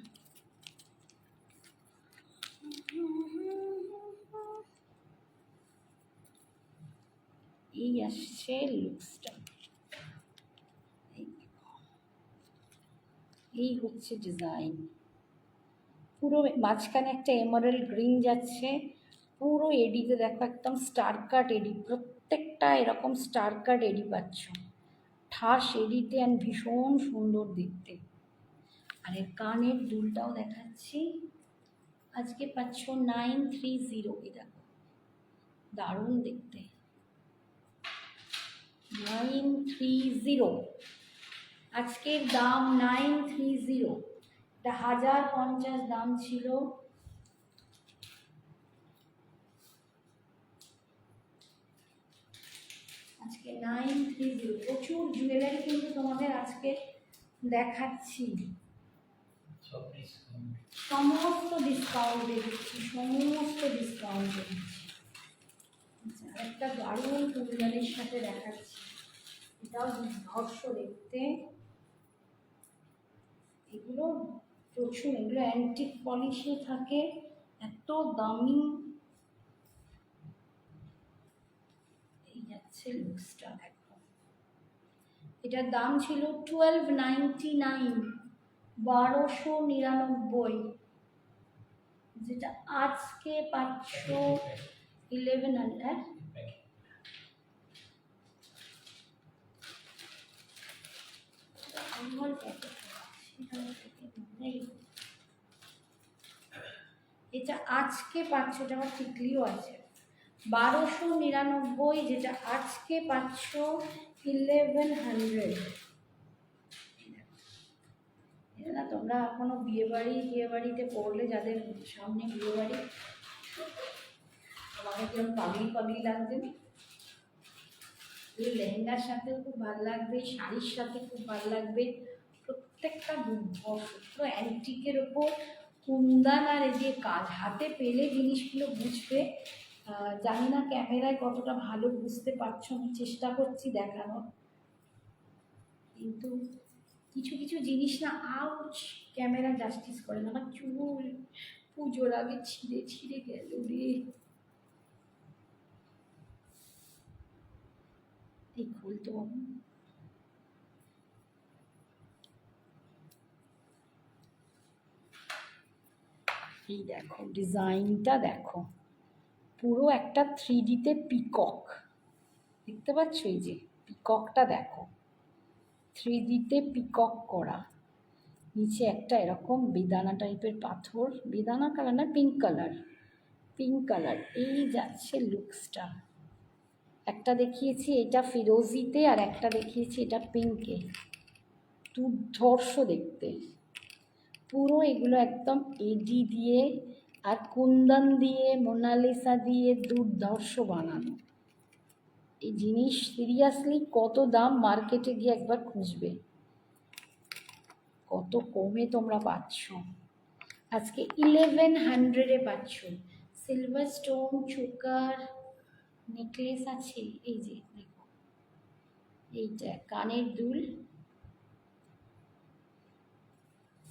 এই আসছে লুকসটা, এই হচ্ছে ডিজাইন। পুরো মাঝখানে একটা এমারাল্ড গ্রিন যাচ্ছে, পুরো এডিতে দেখো একদম স্টার কাট এডি, প্রত্যেকটা এরকম স্টার কাট এডি পাচ্ছ, ঠাস এডিতে, অ্যান্ড ভীষণ সুন্দর দেখতে। আর এর কানের দুলটাও দেখাচ্ছি, আজকে পাচ্ছ 930। এই দেখো দারুণ দেখতে, 930, আজকের দাম 930। এটা 1050 দাম ছিল। আজকে 930, প্রচুর জুয়েলারি কিন্তু তোমাদের আজকে দেখাচ্ছি, সমস্ত ডিসকাউন্টে দিচ্ছি, সমস্ত ডিসকাউন্টে দিচ্ছি। আচ্ছা একটা দারুণ ফুলদানির সাথে দেখাচ্ছি, এটাও দুর্ধর্ষ দেখতে। এগুলো প্রচুর, এগুলো অ্যান্টিক পলিশে থাকে, এত দামি। এই যাচ্ছে লুকসটা দেখো, এটার দাম ছিল 1299, 1299, যেটা আজকে পাচ্ছ 1100। এটা আজকে পাচ্ছ, এটা আমার টিকলিও আছে, 1299, যেটা আজকে পাচ্ছ 1100। না তোমরা এখনো বিয়ে বাড়িতে পড়লে, যাদের সামনে বিয়ে বাড়ি, আমাকে কিরকম পাগলি পাগলি লাগবে। এই লেহেঙ্গার সাথেও খুব ভালো লাগবে, শাড়ির সাথে খুব ভালো লাগবে, প্রত্যেকটা দুর্ধর্ষ, পুরো অ্যান্টিকের ওপর কুন্দান আর এই যে কাজ, হাতে পেলে জিনিসগুলো বুঝবে। জানি না ক্যামেরায় কতটা ভালো বুঝতে পারছো, আমি চেষ্টা করছি দেখানোর, কিন্তু কিছু কিছু জিনিস না আউচ ক্যামেরা জাস্টিস করে না। আমার চুল পুজোর আগে ছিঁড়ে ছিঁড়ে গেল রে। এই খুলতে হবে, এই দেখো ডিজাইনটা দেখো, পুরো একটা 3Dতে পিকক দেখতে পাচ্ছ, এই যে পিককটা দেখো, 3Dতে পিকক করা, নিচে একটা এরকম বেদানা টাইপের পাথর, বেদানা কালার না পিঙ্ক কালার। এই যাচ্ছে লুকসটা, একটা দেখিয়েছি এটা ফিরোজিতে, আর একটা দেখিয়েছি এটা পিঙ্কে, দুর্ধর্ষ দেখতে। পুরো এগুলো একদম এডি দিয়ে আর কুন্দন দিয়ে, মোনালিসা দিয়ে দুর্ধর্ষ বানানো। এই জিনিস সিরিয়াসলি কত দাম, মার্কেটে গিয়ে একবার খুঁজবে। কত কমে তোমরা পাচ্ছ। আজকে 1100-এ পাচ্ছ। সিলভার স্টোন চোকার নেকলেস আছে, এই যে দেখো এইটা কানের দুল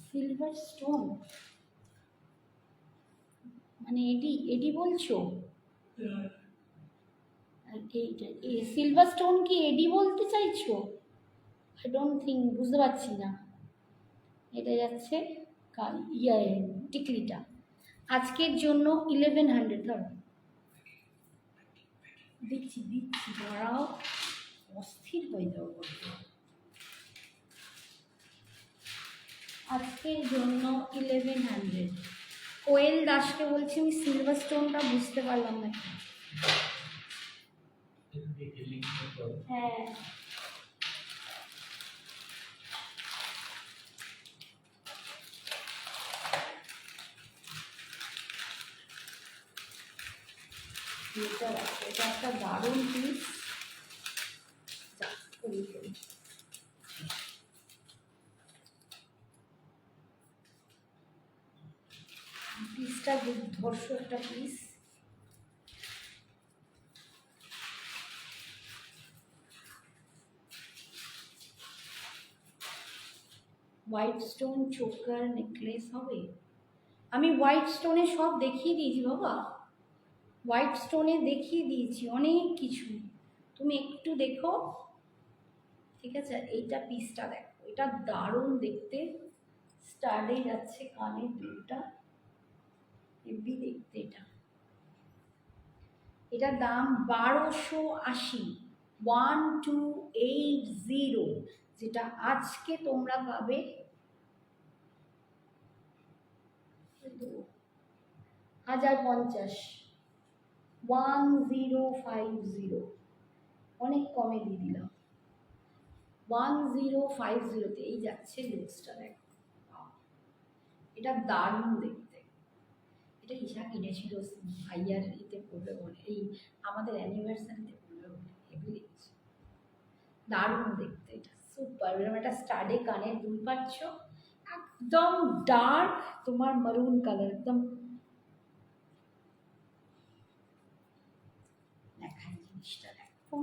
সিলভার স্টোন, মানে এডি এডি বলছো? আর এইটা সিলভার স্টোন কি এডি বলতে চাইছো? আই ডোন্ট থিঙ্ক, বুঝতে পারছি না। এটা যাচ্ছে ইয়ে টিকলিটা আজকের জন্য 1100। ধরো দিচ্ছি দিচ্ছি, দাঁড়াও, অস্থির হয়ে যাও বড্ড। আজকের জন্য 1100। কোয়েল দাসকে বলছি আমি সিলভার স্টোনটা বুঝতে পারলাম না। হ্যাঁ এটা এটা একটা দারুণ পিস। পিসটা দুর্ধর্ষ একটা piece. White stone choker necklace হবে। আমি হোয়াইট স্টোনে সব দেখিয়ে দিয়েছি বাবা, হোয়াইট স্টোনে দেখিয়ে দিয়েছি অনেক কিছু, তুমি একটু দেখো, ঠিক আছে? এইটা পিসটা দেখো, এটা দারুণ দেখতে, স্টাডে যাচ্ছে কানের দুলটা, হেভি দেখতে। এটার দাম 1280, 1280, যেটা আজকে তোমরা পাবে 1050, 1050, অনেক কমে দিয়ে দিলাম। 1050-তে এই যাচ্ছে লুকসটা দেখো। এটা দারুণ দেখতে। এটা ঈশা কিনেছিল ভাইয়ার ইতে পড়বে বলে, এই আমাদের অ্যানিভার্সারিতে পড়বে বলে, হেভি লেগেছে, দারুণ দেখতে। এটা সুপার, এরকম একটা স্টাডে কানের দুল পাচ্ছ, একদম ডার্ক তোমার মারুন কালার, একদম দেখাই জিনিসটা দেখো।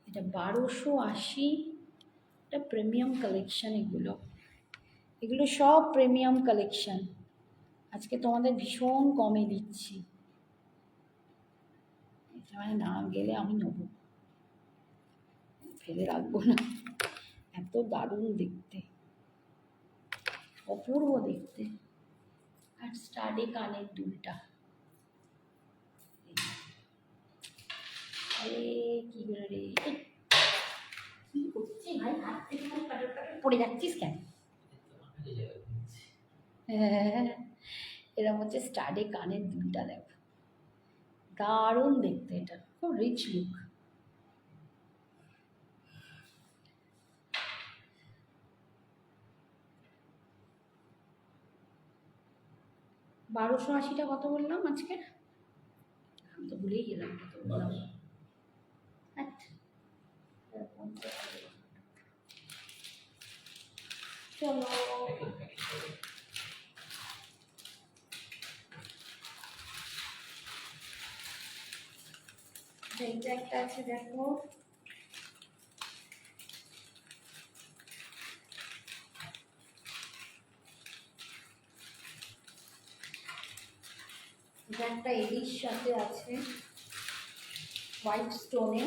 এটা 1280, এটা প্রিমিয়াম কালেকশন। এগুলো এগুলো সব প্রিমিয়াম কালেকশন, আজকে তোমাদের ভীষণ কমে দিচ্ছি। এটা মানে না গেলে আমি নেবো, ফেলে রাখবো না, এত দারুণ দেখতে, অপূর্ব দেখতে। আর স্টাডে কানের দুলটা, আরে কি করে রে, কি হচ্ছে ভাই, হাত থেকে খালি কাটার কাটার পড়ে যাচ্ছিস কেন? হ্যাঁ, এরকম হচ্ছে স্টাডে কানের দুলটা দেখো, দারুণ দেখতে, এটা খুব রিচ লুক। বারোশো আশিটা কত বললাম আজকে? আমি তো ভুলেই গেলাম কত বললাম। আচ্ছা, চলো এইটা একটা আছে দেখো, এটা একটা এডির সাথে আছে, হোয়াইট স্টোনে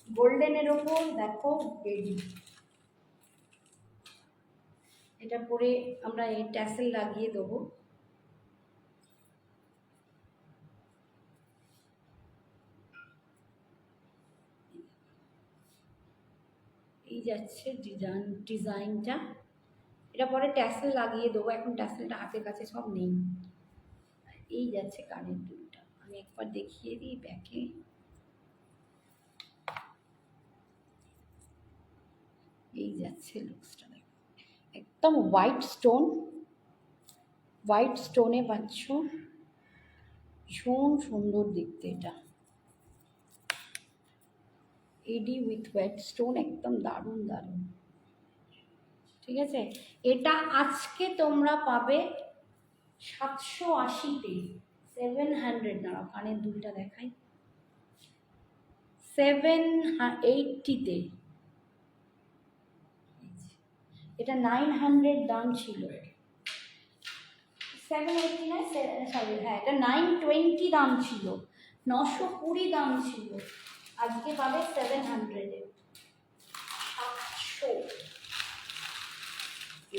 গোল্ডেনের ওপর দেখো এডি। এটা পরে আমরা এই ট্যাসেল লাগিয়ে দেবো। এই যাচ্ছে ডিজাইনটা, এটা পরে ট্যাসেল লাগিয়ে দেবো, এখন ট্যাসেলটা হাতের কাছে সব নেই। এই যাচ্ছে কানের দুলটা, আমি একবার দেখিয়ে দিই ব্যাকে। এই যাচ্ছে লুকসটা দেখো, একদম হোয়াইট স্টোন, হোয়াইট স্টোনে পাচ্ছ, ভীষণ সুন্দর দেখতে। এটা এডি উইথ হোয়াইট স্টোন, একদম দারুণ দারুণ। ঠিক আছে, এটা আজকে তোমরা পাবে 780-তে, 700, দাঁড়াও কানের দুলটা দেখাই, 780-তে। এটা 900 দাম ছিল, 780 নয়, সরি হ্যাঁ, এটা 920 দাম ছিল, 920 দাম ছিল, আজকে পাবে 700-এ। 700,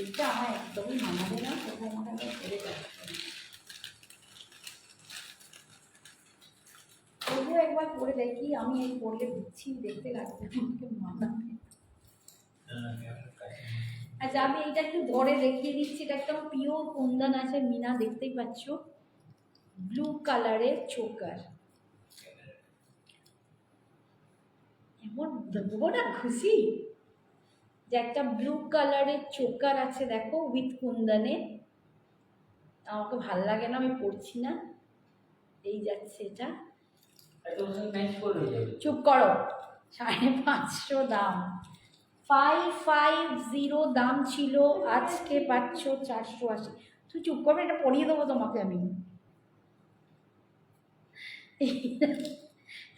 এটা আমার একদমই মানাবে না, কোথায় কোথায় পড়ে যাচ্ছে। তবুও একবার পরে দেখি, আমি এই পরলে বুঝছি দেখতে লাগবে আমাকে মানাবে। আচ্ছা আমি এটা একটু ধরে দেখিয়ে দিচ্ছি, এটা একদম পিওর কুন্দন আছে মিনা, দেখতেই পাচ্ছ, ব্লু কালারের চোকার। এমন দেবো না খুশি যে একটা ব্লু কালারের চোকার আছে দেখো উইথ কুন্দনে, আমাকে ভাল লাগে না, আমি পড়ছি না, এই যাচ্ছে এটা। চুপ করো, 550 দাম, 550 দাম ছিল, আজকে পাচ্ছ 480। তুই চুপ করবে, এটা পরিয়ে দেবো তোমাকে আমি।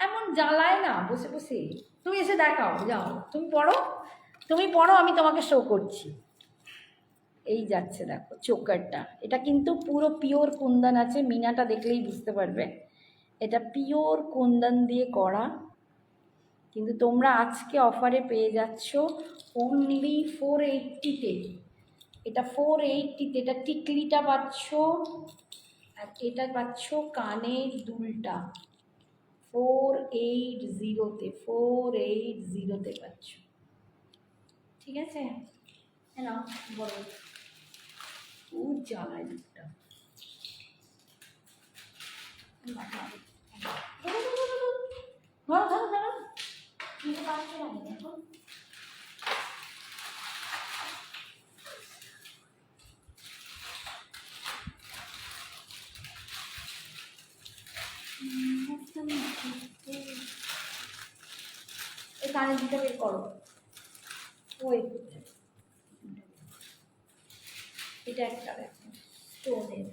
এমন জ্বালায় না বসে বসে, তুমি এসে দেখাও, যাও তুমি পড়ো, আমি তোমাকে শো করছি। এই যাচ্ছে দেখো চোকারটা, এটা কিন্তু পুরো পিওর কুন্দন আছে, মিনাটা দেখলেই বুঝতে পারবে এটা পিওর কুন্দন দিয়ে করা, কিন্তু তোমরা আজকে অফারে পেয়ে যাচ্ছ অনলি 480-তে। এটা 480-তে, এটা টিকলিটা পাচ্ছ, আর এটা পাচ্ছ কানের দুলটা 480-তে, 480-তে পাচ্ছ। ঠিক আছে, হ্যাঁ বলো, খুব জ্বালায় দুধটা। ধরো ধরো ধরো, নিতে পারছো না দেখো। এই কানের দুটো বের করো, ওই এটা একটা দেখো স্টোনের,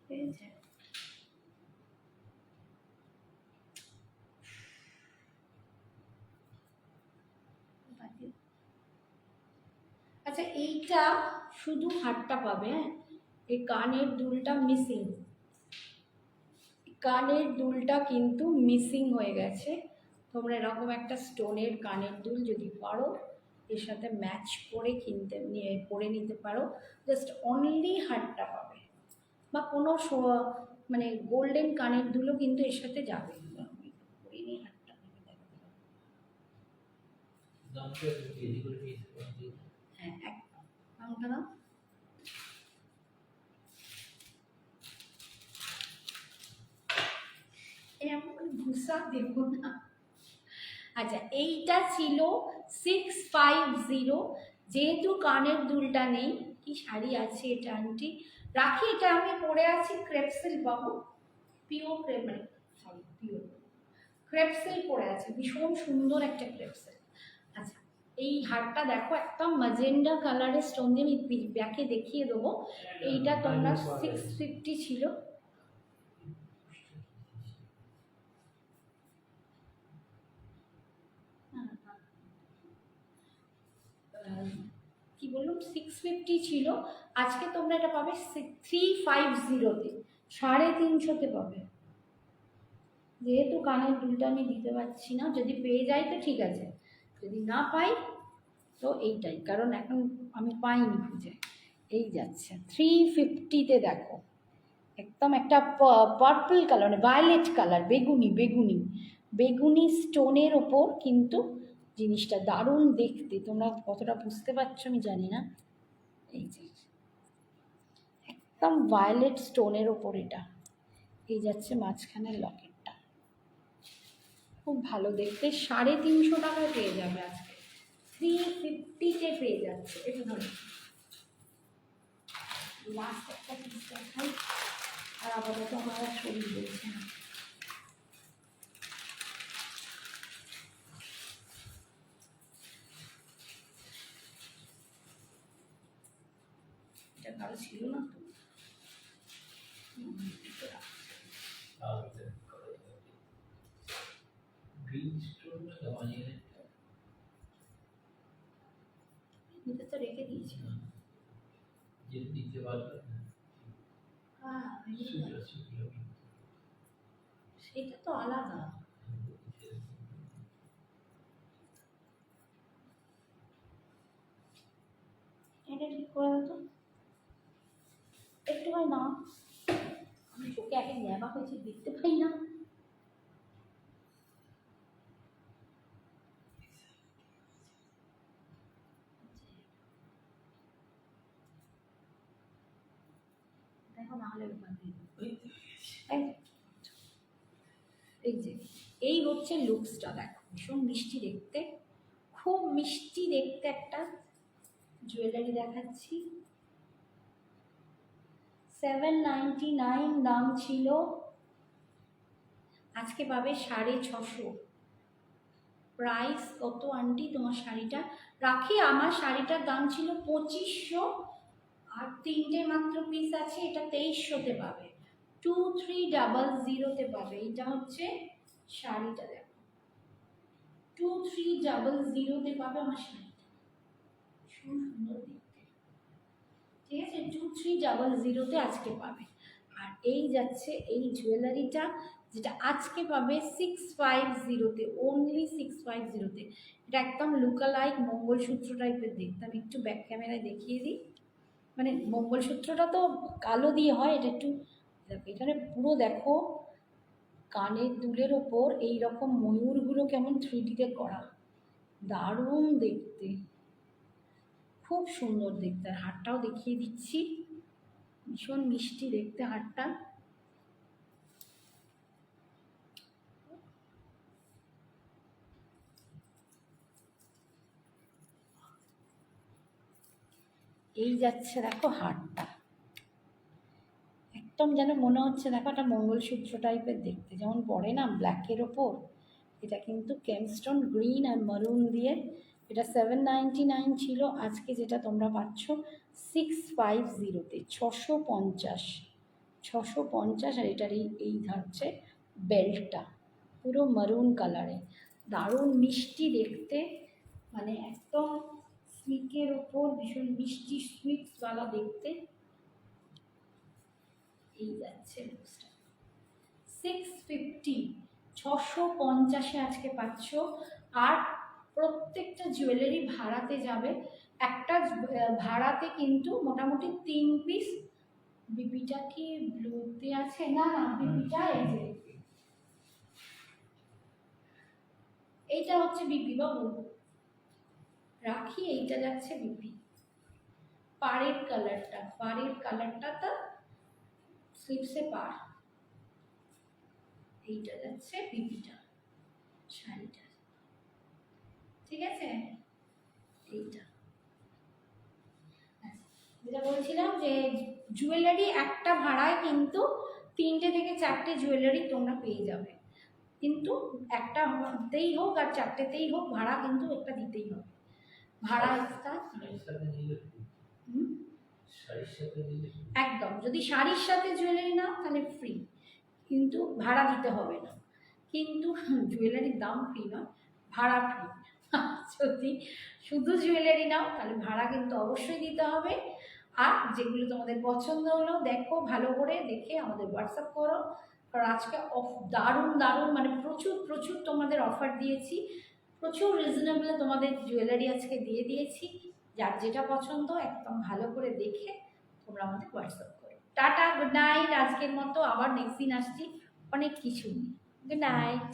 ঠিক আছে। আচ্ছা এইটা শুধু হারটা পাবে, হ্যাঁ, এই কানের দুলটা মিসিং, কানের দুলটা কিন্তু মিসিং হয়ে গেছে। তোমরা এরকম একটা স্টোনের কানের দুল যদি পারো এর সাথে ম্যাচ করে পরে নিতে পারো, জাস্ট অনলি হারটা পাবে, বা কোনো মানে গোল্ডেন কানের দুলও কিন্তু এর সাথে যাবে। পরিনি হারটা, হ্যাঁ একদম দামটা দাও। এরকম ঘুষা দেব না। আচ্ছা এইটা ছিল 650, যেহেতু কানের দুলটা নেই, কি শাড়ি আছে এটা আন্টি, রাখি, এটা আমি পরে আছি ক্রেপসিল পাবো, পিওর ক্রেপ, মানে সরি পিওর ক্রেপসিল পরে আছে, ভীষণ সুন্দর একটা ক্রেপসিল। আচ্ছা এই হারটা দেখো, একটা ম্যাজেন্ডা কালারের স্টোন দিয়ে আমি ব্যাকে দেখিয়ে দেবো, এইটা তোমরা 650 ছিল, কি বললাম 650 ছিল, আজকে তোমরা এটা পাবে 350-তে, 350-তে পাবে। যেহেতু কানের দুলটা আমি দিতে পারছি না, যদি পেয়ে যাই তো ঠিক আছে, যদি না পাই তো এইটাই, কারণ এখন আমি পাইনি খুঁজে। এই যাচ্ছে 350-তে, দেখো একদম একটা পার্পল কালার, মানে ভায়োলেট কালার, বেগুনি বেগুনি বেগুনি স্টোনের ওপর কিন্তু জিনিসটা দারুণ দেখতে, তোমরা কতটা বুঝতে পারছো আমি জানি না, এই যে একদম ভায়োলেট স্টোনের ওপর এটা, এই যাচ্ছে মাঝখানের লকেটটা, খুব ভালো দেখতে, 350 টাকায় পেয়ে যাবে আজকে, 350-তে পেয়ে যাচ্ছে। এটা ধরো লাস্ট একটা পিস দেখাই, আর আপাতত আমার আর শরীর বলছে না। এটা কারো ছিল না তো। এটা তো রেখে দিয়েছি। হ্যাঁ, সেটা তো আলাদা। এটা ঠিক করে দাও তো একটু, হয় না আমি চোখে একে নেবা হয়েছে, দেখতে পাই না। দেখো না হলে ব্যাপার নেই। এই যে এই হচ্ছে লুকসটা, দেখো ভীষণ মিষ্টি দেখতে, খুব মিষ্টি দেখতে একটা জুয়েলারি দেখাচ্ছি। 799 দাম ছিল, আজকে পাবে 650। প্রাইস কত আন্টি তোমার শাড়িটা? রাখি, আমার শাড়িটার দাম ছিল 2500, আর 3টে মাত্র পিস আছে, এটা 2300-তে পাবে, 2300-তে পাবে। এটা হচ্ছে শাড়িটা, দেখো 2300-তে পাবে আমার শাড়িটা, ভীষণ সুন্দর দেখতে। ঠিক আছে, 2300-তে আজকে পাবে। আর এই যাচ্ছে এই জুয়েলারিটা, যেটা আজকে পাবে 650-তে, অনলি 650-তে। এটা একদম লুকালাইক মঙ্গলসূত্র টাইপের দেখতে, আমি একটু ব্যাক ক্যামেরায় দেখিয়ে দিই। মানে মঙ্গলসূত্রটা তো কালো দিয়ে হয়, এটা একটু দেখো, এখানে পুরো দেখো কানের দুলের ওপর এই রকম ময়ূরগুলো কেমন 3D-তে করা, দারুণ দেখতে, খুব সুন্দর দেখতে। আর হারটাও দেখিয়ে দিচ্ছি, ভীষণ মিষ্টি দেখতে হারটা। এই যাচ্ছে দেখো হারটা, একদম যেন মনে হচ্ছে দেখো একটা মঙ্গলসূত্র টাইপের দেখতে, যেমন পরে না ব্ল্যাকের ওপর। এটা কিন্তু কেমস্টোন গ্রিন আর মারুন দিয়ে। এটা 799 ছিল, আজকে যেটা তোমরা পাচ্ছ 650-তে, 650, 650। আর এটার এই হচ্ছে বেল্টটা, পুরো মারুন কালারে, দারুণ মিষ্টি দেখতে, মানে একদম স্লিকের ওপর ভীষণ মিষ্টি সুইটসওয়ালা দেখতে। এই যাচ্ছে লুকসটা 650, 650-এ আজকে পাচ্ছ। আর প্রত্যেকটা জুয়েলারি ভাড়াতে যাবে, একটা ভাড়াতে কিন্তু মোটামুটি 3 পিস। বিপিটা কি ব্লুতে আছে? না না, বিপিটা এই যে এইটা হচ্ছে বিপি বাবু, রাখি, এইটা যাচ্ছে বিপি। পাড়ের কালারটা তো স্লিপসে পার, এইটা যাচ্ছে বিপিটা শাড়িটা। ঠিক আছে, এইটা যেটা বলছিলাম যে জুয়েলারি একটা ভাড়ায় কিন্তু 3টে থেকে 4টে জুয়েলারি তোমরা পেয়ে যাবে, কিন্তু একটাতেই হোক আর 4টেতেই হোক ভাড়া কিন্তু একটা দিতেই হবে, ভাড়া এক্সট্রা। একদম, যদি শাড়ির সাথে জুয়েলারি নাও তাহলে ফ্রি, কিন্তু ভাড়া দিতে হবে না। কিন্তু জুয়েলারির দাম ফ্রি নয়, ভাড়া ফ্রি। যদি শুধু জুয়েলারি নাও তাহলে ভাড়া কিন্তু অবশ্যই দিতে হবে। আর যেগুলো তোমাদের পছন্দ হলো দেখো, ভালো করে দেখে আমাদের হোয়াটসঅ্যাপ করো, কারণ আজকে দারুণ দারুণ মানে প্রচুর প্রচুর তোমাদের অফার দিয়েছি, প্রচুর রিজনেবলে তোমাদের জুয়েলারি আজকে দিয়ে দিয়েছি। যার যেটা পছন্দ একদম ভালো করে দেখে তোমরা আমাদের হোয়াটসঅ্যাপ করো। Tata, good night. আজকের মতো আবার নেক্সট দিন আসছি অনেক কিছু নিয়ে। Good night.